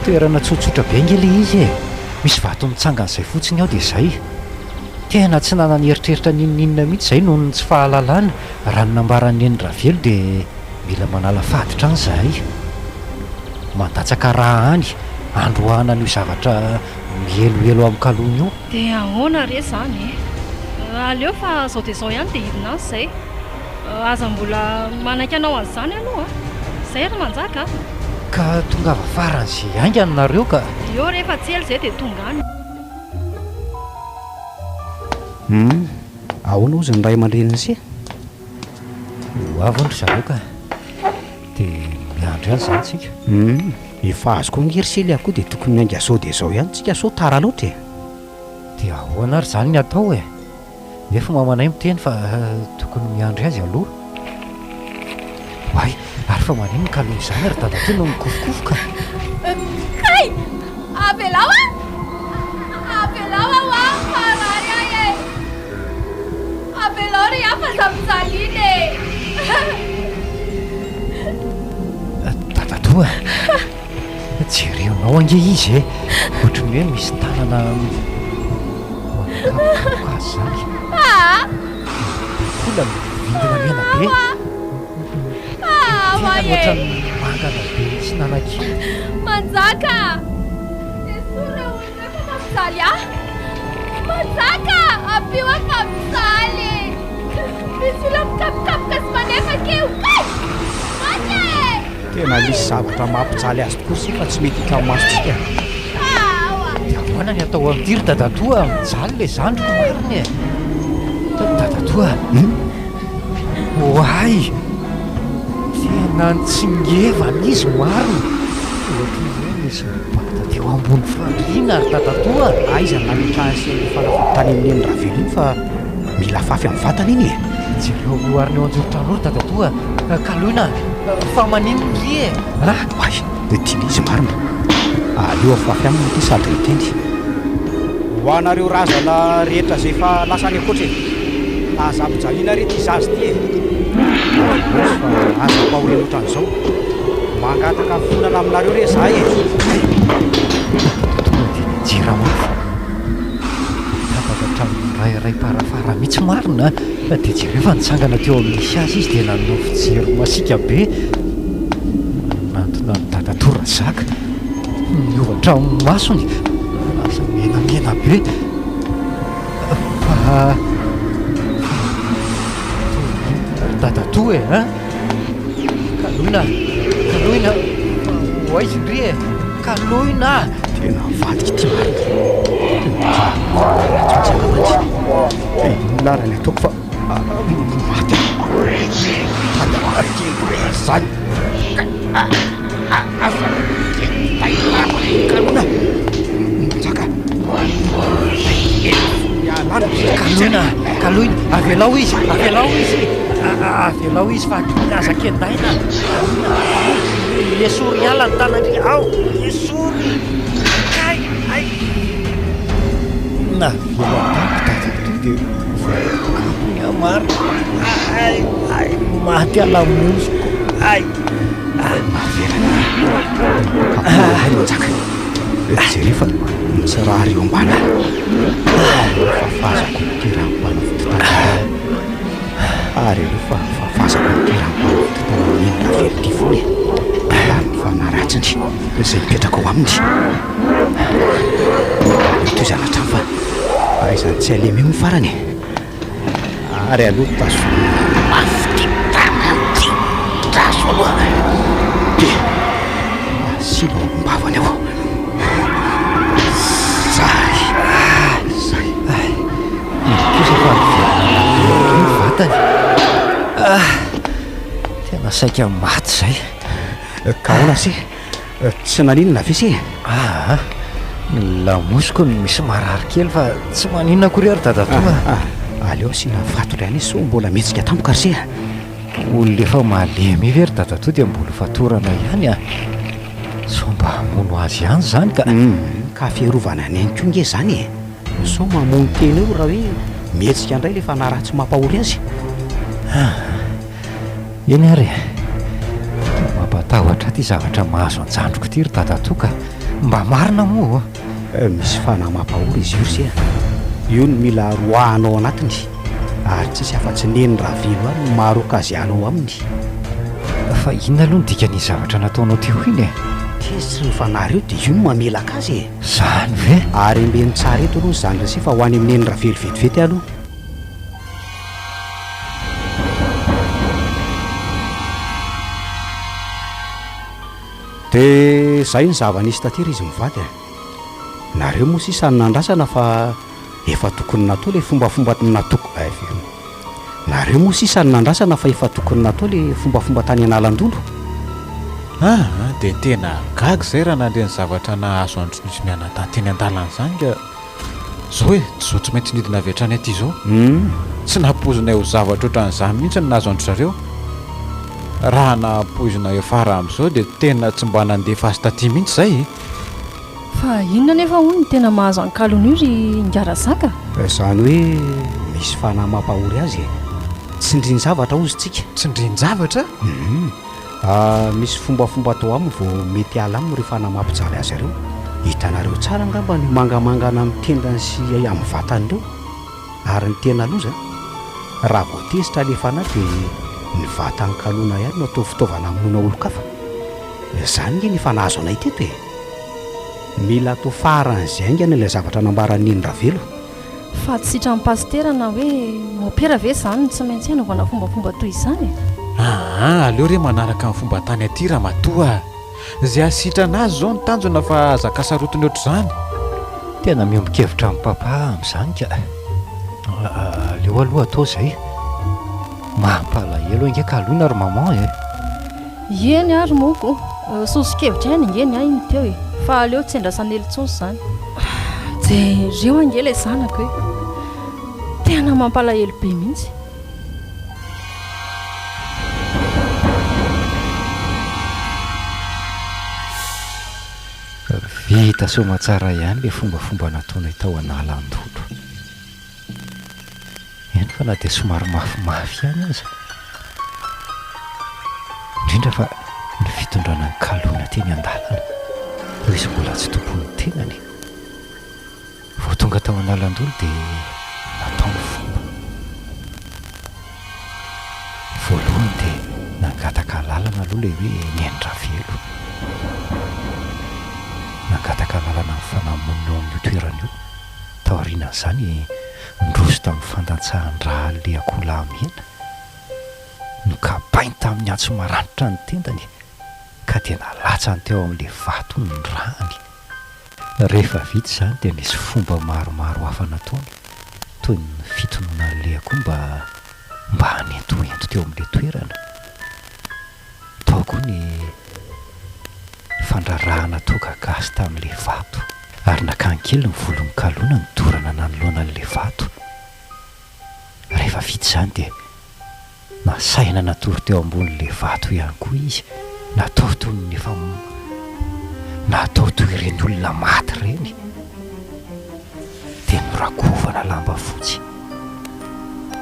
toerana tsotsotra be nge le izy e misy vato mitsangan'izay fotsiny aho dia izay tena tsy nanany eritreritra ninoninona mihitsy izay noho ny tsy fahalalana raha ny nambaran'ny endravelo dia mila manala faditra any zahay mandatsaka raha any androahana n'io zavatra mihelohelo amin'ny kalona io dia ahoana re zany e aleo fa zao dia zao ihany dia hidina azy izay aza mbola manaiky anao an'izany aloha izay ry manjaka ka tonga ava faran'izay aingany nareo ka eo rehefa tsely izay dia tonga any ahoana ozy ny ray aman-dreniny se ho avondry zareo ka dia miandry any izany tsika efa azo koa ngerisely akoa dia tokony miainga zao dia zao ihany tsika sao tara loatra e dia ahoana ary izany ny atao e nefa mamanay miteny fa tokony miandry azy aloha ay ary fa manino ny kaloha izany ary dadate no mikofokofoka kay avelao avelao a farary ay e avelao ry afa zamizaliny e dadatoa jereonao ange izy e ohatrany hoe misy tanana azy zany ola vindina mena be ohatrany mangana be sy nanaki manjaka esore olona efa mampizaly a manjaka ampio ako mampizaly misy ola mikapikapoka sy manefa keo kay mane tena misy zavatra mampijaly azy tokoa sy fa tsy mety hikamasotsika dia ahoana ny atao amin'ity ry dadatoa mijaly le zandriko mariny e dadatoa oay tena nitsingevana izy mariny ohatrany hoe misy mibata teo ambony fandriana ary dadatoa aiza namitrany sy fanafotany amin'ny endravelo iny fa mila fafy amin'ny vatana iny e jereo oariny eo anjoro-tranory dadatoa kaloina fa maninony lie ay dia tiana izy marina aleo afafy aminy ity sady miteny ho anareo razana rehetra zay fa lasa any akoatra e azapijaliana rety izazy ty e fa aza mpahoreny ohatran'izao mangataka fonana aminareo re zahay e jiramafo tapaka hatramin'ny rairay parafara mihitsy marina dia jerefa nitsangana teo amin'nisy azy izy dia nanofo jero masika be nantona ny dadatora zaka miovatra amin'ny masony lasa menamena be fa dadatoa e a kaloina kaloina oaizindry e kaloina tena vadika ty marina larany ataoko fa maty zany kalona manjaka kaloina avelao izy avelao izy fa azan-kendaina esory ala ny tanany ao esory ay na velatato dia maro ay maty alamoziko ay mavelany jery fa misy raha ry eo ambana fafazako niterampana fototana ary aloha fa fafazako niterampana fototana minona velity foly ary fanaratsiny zay mipetraka ao aminy toy zanatra fa aizany tsy alemy io farany ary aloha taso mafititanaty taso aloha de asiba mbavany ao vatany tena saika maty zay ka ona se tsy naninona ve se lamosiko ny misy marary kely fa tsy maninona kory ary dadatonga aleo sina fatory any so mbola metsika tampoka ry se olona efa malemy very dadato dia mbola fatorana ihany so mba hamono azy ihany zany ka fiarovana any any ko nge zany so mamono tena eo raha hoe mihetsika indray le fanaratsy mampahory azy eny ary mampatahotra ty zavatra mahazo anjandroko ty ry dadatoka mba marina moa misy fanahy mampahory izy io ry se io no mila roahanao anatiny ary tsisy afa-tsy neny raha velo ary no maro okazianao aminy fa inona aloha ny dikany zavatra nataonao teo iny tezitsy ny fanahy reo dia io no mamelaka azy zany ve ary mbeny tsara eto aloha zany rase fa ho any amin'eny raha velo vetivety aloha dia zay ny zava-nisy tatery izy mivady nareo moa sisany nandrasana fa efa tokony natao le fombafomba nareo moa sisany nandrasana fa efa tokony natao le fombafomba tany analandolo dia tena gaga zay raha nandreny zavatra nahazo andronisy mianatanteny an-dalana zany ka zao hoe zao tsy maintsy nidina avy hatrany aty zao tsy nampozina ho zavatra ohatran'izany mihitsy ny nahazo andro zareo raha nampozina efara amin'izao dia tena tsy mba nandefa azy taty mihitsy zay fa inona nefa hono ny tena mahazo ankalon'io ry ngarasaka zany hoe misy fanahy mampahory azy tsindriny zavatra ozytsika tsindriny zavatra misy fombafomba atao aminy vao mety ala aminy rehefa namampijaly azy ireo hitanareo tsara ngamba ny mangamangana amin'ny tendany sy amin'ny vatan'ireo ary ny tena loza raha voatezitra alefana dia ny vatany kalona ihany no atao fitaovana monona olo-kafa zany nge nefa nahazo anay teto mila atao faran'izay angany ilay zavatra nambaran'iny ravelo fa tsy sitra amin'ny pastera na hoe mopera ve zany tsy maintsy hanaovana fombafomba toy izany aleo re manaraka amin'ny fomba tany aty raha matoa zay asitra anazy zao ny tanjona fa zakasarotiny oatra zany tena miombokevitra amin'ny papa amin'izany ka aleo aloha atao zay mampalahelo ingeka aloina ary maman eny ary moko sosikevitra ihany ingeny iny teo fa aleo tsy endrasan'elitsonsy zany jereo angela zanako hoe tena mampalahelo be mihitsy vita somatsara ihany le fombafomba nataonay tao analandolo eny fa na dia somary mafimafy ihany aza indrindra fa ny fitondrana ny kalona teny an-dalana eo izy mbola tsy tompony tenany vao tonga tao analandolo dia natao ny fomba voalohany dia nangataka lalana aloha le hoe niendra velo nangataka lalana ny fanamonina eo amin'io toerana io tao aorianan'izany ndroso tamin'ny fantantsahan-draha le akola mihena no kapainy tamin'ny antso maranitra ny tendany ka dia nalatsany teo amin'le vato ny rahany rehefa vita izany dia nisy fomba maromaro hafa nataony toy ny fitonoana n'le akoa mba hanentoento teo amin'le toerana tao koa ny fandrarahana toga gasy tamin'le vato ary nakankely ny volon'ny kalona nidorana nanoloana n'le vato rehefa vita izany dia nasaina natory teo ambonin'le vato ihany koa izy, natao toy ny efa natao toy ireny olona maty ireny, dia norakovana lamba fotsy.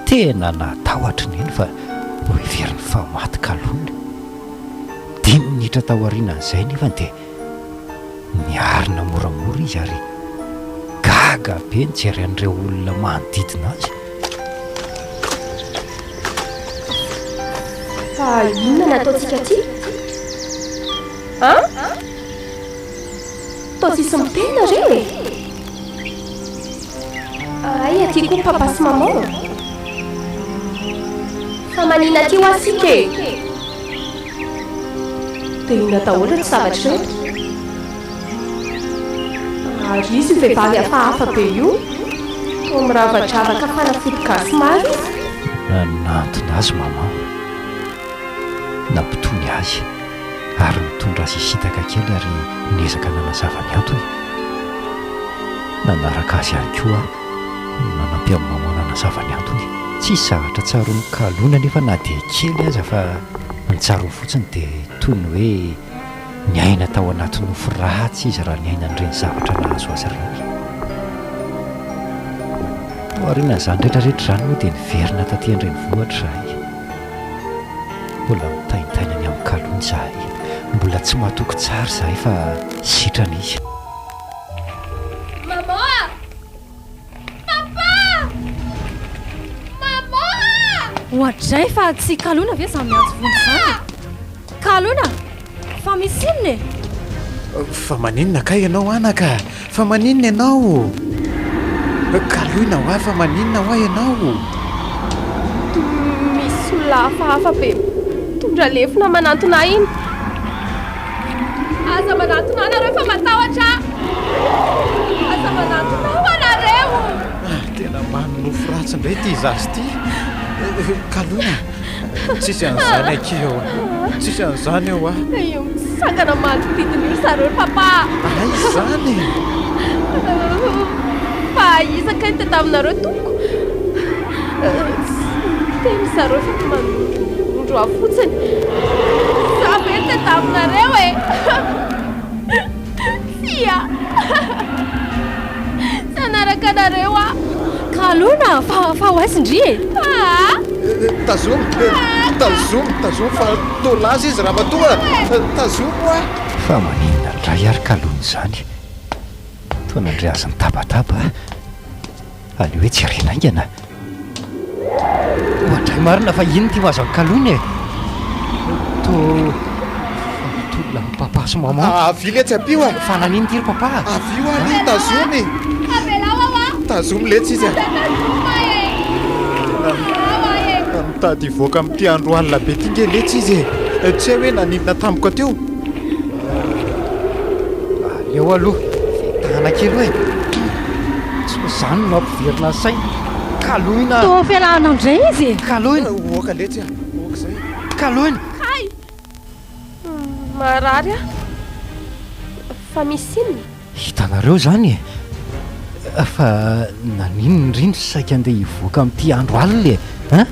Tena natahotra ny eny fa ho heveriny fa maty kalona. 5 minitra tao aorianan'izay nefa dia niarina moramora izy ary gaga be nijery an'ireo olona manodidina azy. Fa inona nataontsika ty? Tao sisy mitena re? Ay, aty koa papa sy maman. Fa manina aty ho asika e? Dia ina daholo tsy zavatra reto? Ary izy io vehivavy hafahafa be io, toa miravadravaka fanafody gasy maro izy. Nanantona azy maman, nampitony azy ary mitondra azy isitaka kely ary niezaka nanazava ny antony. Nanaraka azy ihany koa nanampy amin'ny maman nanazava ny antony. Tsisy zavatra tsaroany kalona nefa na dia kely aza fa ny tsaro fotsiny dia toy ny hoe ny aina tao anaty nofo ratsy izy raha ny aina n'ireny zavatra nahazo azy ireny. Aorianan'izany rehetrarehetra izany moa dia niverina taty an-drenivohitra izahay. Mbola mitaintainany amin'ny kalony izahay, mbola tsy mahatoky tsara izahay fa sitrana izy. Maman! Papa! Maman! Ohatray fa tsy kalona ve samy antso vony izany? Kalona! Fa misy inona e? Fa maninona ka ianao anaka? Fa maninona ianao? Kalona ho ahy fa maninona ho ahy ianao? Misy olona hafahafa be tondra lefina manantona iny. Aza manantona anareo fa matahotra. Aza manantona ho anareo. Tena manonofo ratsy indray ty zazy ty. Kalona, tsisy an'izany akeo, tsisy an'izany eo ah. Io misangana manodidina io zareo papa. Ay izany. Fa isaka ny teta aminareo toko. Teny zareo fa mandro fotsiny. Za be teta aminareo e. Fia. Sanaraka anareo ah. Kalona, fa ho aisindry e. Tazomo fa tolazy izy raha matoa. Tazomo ah. Fa maninona indray ary kalona izany. Toa nandray azy nitabataba. Aleo hoe tsy renaingana. Ohatray marina fa ino ty mahazo kalona e? Tolona papa sy maman. Avily tsy apio ah. Fa nanino ty ry papa? Avio any tazomy. Tazomy letsy izy mitady voaka amin'ity andro alina be ty nge letsy izy e. Tsy hoe nanidina tamiko teo. Aleo aloha fetahana kely hoe tsy izany no mampiverina saina. Kalona. Toa fialahana indray izy. Kalona. Oaka letsy ah. Oaka izay. Kalona. Hay. Marary ah. Fa misy inona? Hitanareo izany e. Fa nanino indrindra saika andeha hivoaka amin'ity andro alina e?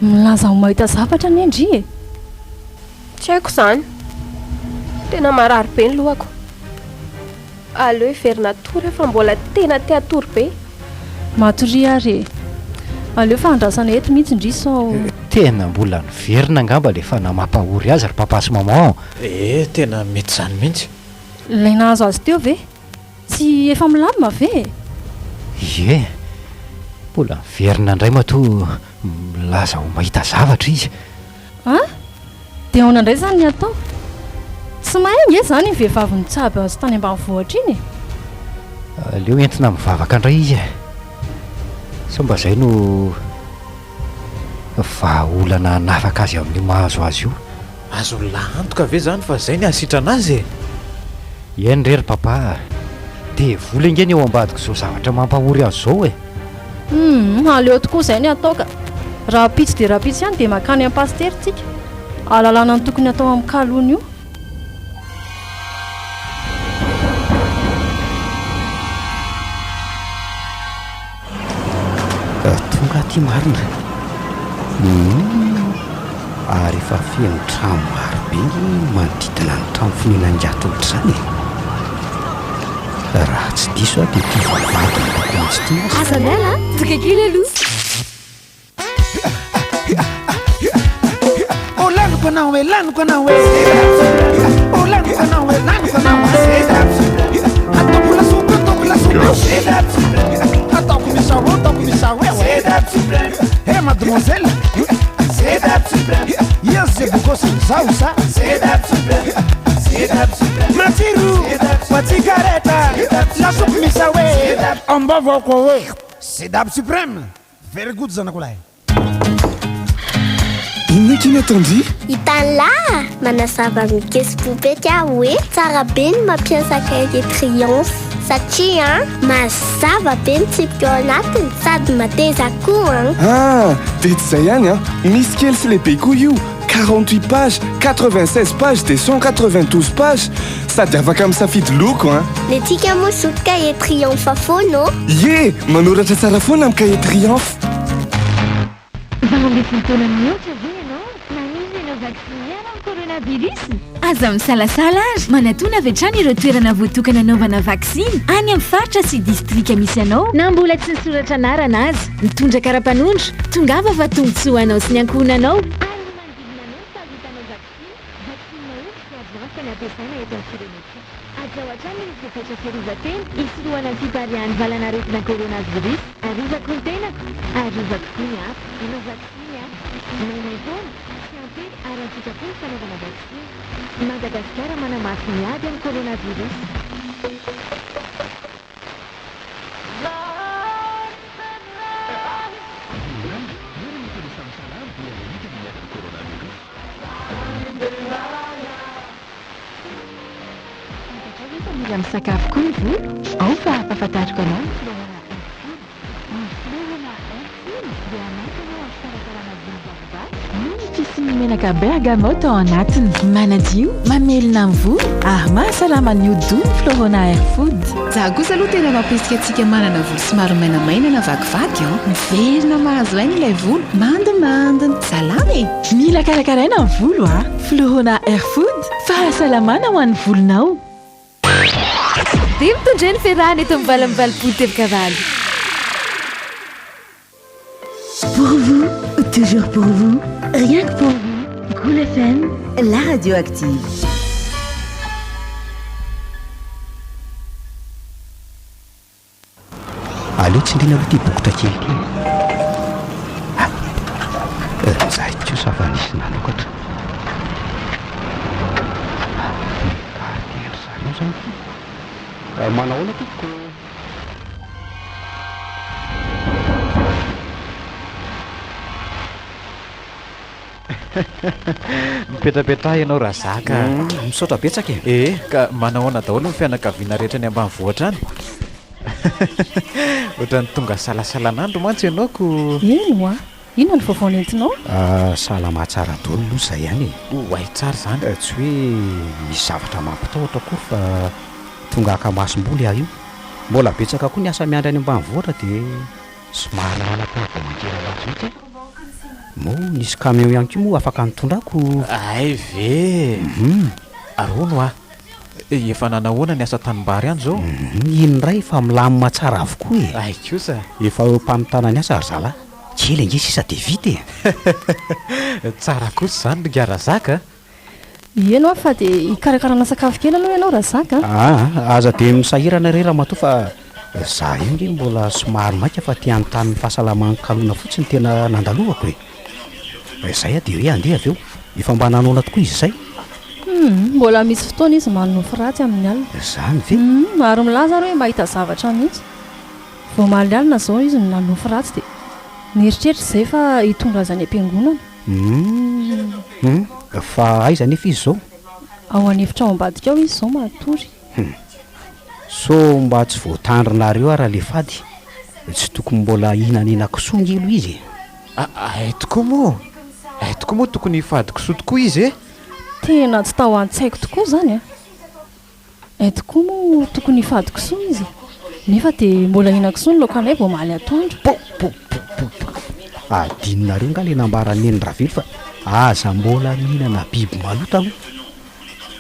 Milaza ho mahita zavatra ny endry e. Tsy haiko izany. Tena marary be ny lohako. Aleo hiverina tory fa mbola tena te atory be. Matory ary e. Aleo fa andrasana eto mihitsy indry sao. Tena mbola niverina angamba le fa namampahory azy ry papa sy maman. Tena mety izany mihitsy. Ilay nahazo azy teo ve? Tsy efa milamina ve? Ie, mbola miverina indray matoa milaza ho mahita zavatra izy. Dia ahoana indray izany ny atao? Tsy mahainga e izany ny vehivavy nitsaby azy tany ambanivohitra iny e. Aleo entina mivavaka indray izy e. Sa mba izay no vahaolana nafaka azy amin'ny mahazo azy io. Azo lahantoka ve izany fa izay ny hasitrana azy e? Eny rery papa, dia vola ingeny eo ambadiko izao zavatra mampahory azy izao e. Aleo tokoa izay ny atao ka. Raha pitsy dia raha pitsy ihany dia makany amin'ny pastery tsika. Alalana ny tokony atao amin'ny kalona io. tonga ty marina ary efa feno trano marobe manodidina ny trano finenan-gatolotra zany raha tsy diso a dia tivavady miloko tsy ty azanala toka kely aloha lanoko anao e lanoko anao e o lanoko anao e lanoko anao ataoko lasopy ataoko lasopy ataoko misao e mademoiselle yes je bokosy mizao sa matsiro matsikareta lasopy misao e ambavako e sedap suprême very good zanako lahy inona kiny atandry hitanlahy manazava mikesy poupety aho hoe tsara be ny mampiasa cahier triomphe satria mazava be mitsipika ao anatiny sady mateza koa dia tsy izay ihany misy kely sy lehibe koa io 48 page 96 page dia 192 page sady afaka misafidy loko le tika moa soto cahier triomphe foana ye manoratra tsara foana amin'ny cahier triomphe vaambefolo mihoatra ve ianao manizy ianao vaksiniara amin'ny coronavirus aza misalasala azy manatona avy hatrany ireo toerana voatokana anaovana vaksiny any amin'ny faritra sy distrika misy anao na mbola tsy nisoratra anarana azy mitondra kara-panondro tongava fa tombontsoanao sy ny ankohonanao aza ohatrany izy fepetra fiarovan-teny isoroana ny fitariany valanaretina coronavirus arovako ny tenako arovako koa ny hafa ianao vaksiny mainay foana tsy ampely ary antsikapo ny fanaovana vaksiny madagasikara manamafy miady amin'ny coronavirus mila misakafo koa ny volo ao fa ampahafantariko anao fisy menaka bergamote ao anatiny manadio mamelona ny volo ary mahasalama ny hodiny Florona Hair Food za kosa aloha tena mampisika antsika manana volo somary mainamaina na vakivaky miverina mahazo ainy ilay volo mandimandiny salama e mila karakaraina ny volo Florona Hair Food fahasalamana ho an'ny volonao dia mitondreny ferrany eto mivalamivali-polo tevokavaly. Pour vous, toujours pour vous, rien que pour vous, Cool FM, la radio active. aleo tsindrina aloha ty bokotra kely ty zahay tso safanisy nanokatra manao ahoana toko mipetrapetraha ianao raha zaka misaotra betsaka ka manahoana daholo ny fianakaviana rehetra ny ambanivohatra any ohatrany tonga salasalanandro mantsy ianaoko ino inona ny vaovao nentinao salama tsara daholo aloha zay ihany oay tsara zany tsy hoe misy zavatra mampitahotra koa fa tonga akamasom-boly aho io mbola betsaka koa ny asa miandry any ambanivohatra dia somary manam-pahavamanjera latsy mo nisy camion ihany koa moa afaka nitondrako ay ve arono efa nanahoana ny asa tanimbary any zao inondray efa milamina tsara avokoa ay kosa efa mpamitana ny asa ary zala kely ange sisa dia vita tsara kosa zany ngara zaka ianao fa dia hikarakarana sakafo kely aloha ianao raha zaka aza dia misahirana re raha matoa fa za io nge mbola somary maika fa tianytany fahasalaman'ny kalona fotsiny tena nandalovako zay dia hoe andeha avy eo efa mba nanona tokoa izy zay mbola misy fotoana izy manonofo ratsy amin'ny alina zany ve maro milaza ary hoe mahita zavatra mihitsy vao maly alina zao izy ny nanonofo ratsy dia nieritreritra zay fa hitondra azy any am-piangonana fa aiza nefa izy zao ao anefitra ao ambadika ao izy zao matory so mba tsy voatandrinareo raha le fady tsy tokony mbola ihinanena kisongilo izy tokoa moa tokony hifady kisoa tokoa izy tena tsy tao an-tsaiko tokoa zany tokoa moa tokony hifady kisoa izy nefa dia mbola hina kisoa ny lokanay vao maly atoandro adinonareo nga le nambarany eny ravelo fa aza mbola mihinana biby malota aloha.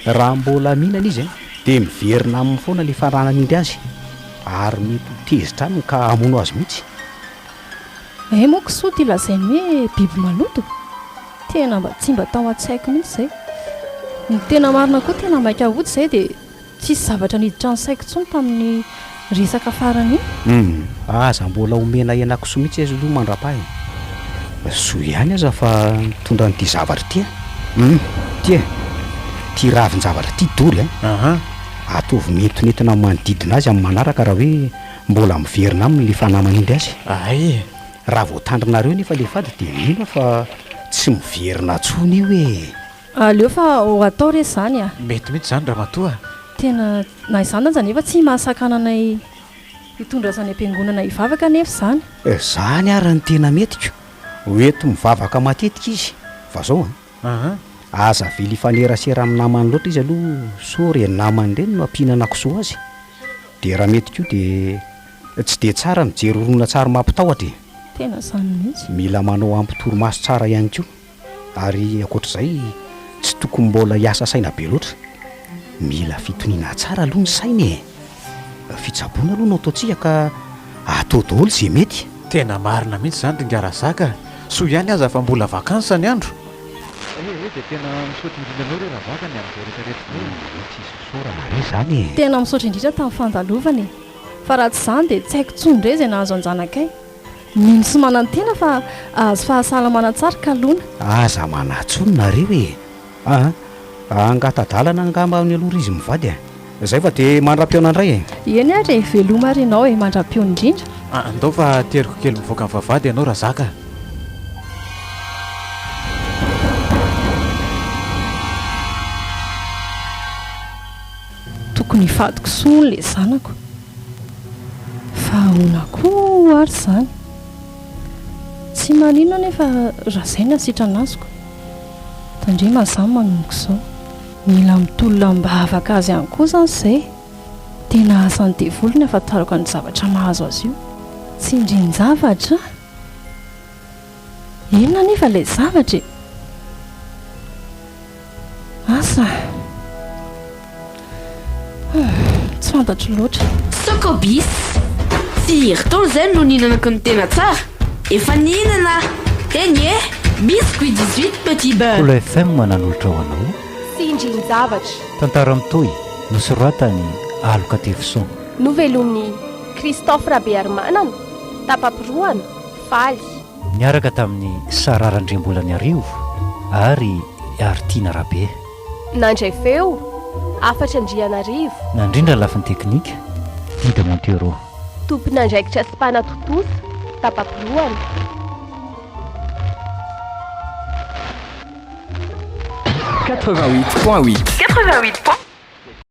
Raha mbola mihinana izy dia miverina amin'ny foana le faranan'indry azy ary mety ho tezitra aminy ka hamono azy mihitsy. Moa kisoa ty lazainy hoe biby maloto tena mba tsy mba tao an-tsaiko mihitsy izay. Ny tena marina koa tena maika votsy izay dia tsisy zavatra niditra ny saiko tsony tamin'ny resaka farany iny. Aza mbola omena iana-kisoa mihitsy azy aloha mandra-pahy. Soa ihany aza fa mitondra n'ity zavatra ty ty ty ravin-javatra ty dory ataovy nentinentina manodidina azy amin'ny manaraka raha hoe mbola miverina aminy le fanaman'indry azy. Raha voatandrinareo nefa le fady dia mino fa tsy miverina tsony io e. Aleo fa ho atao re zany a. Mety mihitsy zany raha matoa. Tena na izany aza nefa tsy mahasakananay hitondra zany am-piangonana hivavaka nefa zany. Zany ary ny tena metiko hoeto mivavaka matetika izy fa zao aza vely fanerasera amin'ny namany loatra izy aloha sory namany ireny no ampihinana kisoa azy dia raha metiko io dia tsy dia tsara mijery ronoina tsara mampitahotra. Tena zany mihitsy. Mila manao ampitoromaso tsara ihany koa ary ankoatr'izay tsy tokony mbola hiasa saina be loatra. Mila fitoniana tsara aloha ny saina fitsaboana aloha no ataontsika ka atao daholo izay mety. Tena marina mihitsy zany dingarazaka. Soa ihany aza fa mbola vakansa ny andro. Dia tena misaotra indrindra anao re raha vakany amin'izay rehetrarehetra zany. Tena misaotra indrindra tamin'ny fandalovany fa raha tsy zany dia tsy haiko tsony indray izay nahazo anjanakay. Mino sy manantena fa azo fahasalamana tsara ka lona. Aza manatsony nareo e. Angatadalana angamba amin'ny aloha izy mivady izay fa dia mandram-piona indray Eny ary veloma ry ianao mandram-piona indrindra. Andao fa teriko kely mivoaka amin'ny vavady ianao raha zaka. Tokony hifadiko soa le zanako fa ahoana koa ary zany tsy manino nefa raha izay ny asitrana azoko tandrema izany manomboka izao mila mitolona mba havaka azy ihany koa izany izay tena asany devoly ny ahafantarako ny zavatra mahazo azy io tsy indrin-javatra enona nefa ilay zavatra asa tsy fantatro loatra. Sokobis tsy heritaona izay no nihinanako ny tena tsara efa nihinana eny biscuit 18 petit beurre. Kola FM mananolotra ho anao sy indrin-javatra tantara mitohy nosoratany aloka tefison novelomin'ny Christophe Rabearmanana tapapiroana faly niaraka tamin'ny sararandrem-bolany arivo ary Artina Rabe nandray feo afatra Andrianarivo nandrindra lafiny teknika Dida Montero tompon'andraikitra sy mpanatotosa tapapiroana 88.8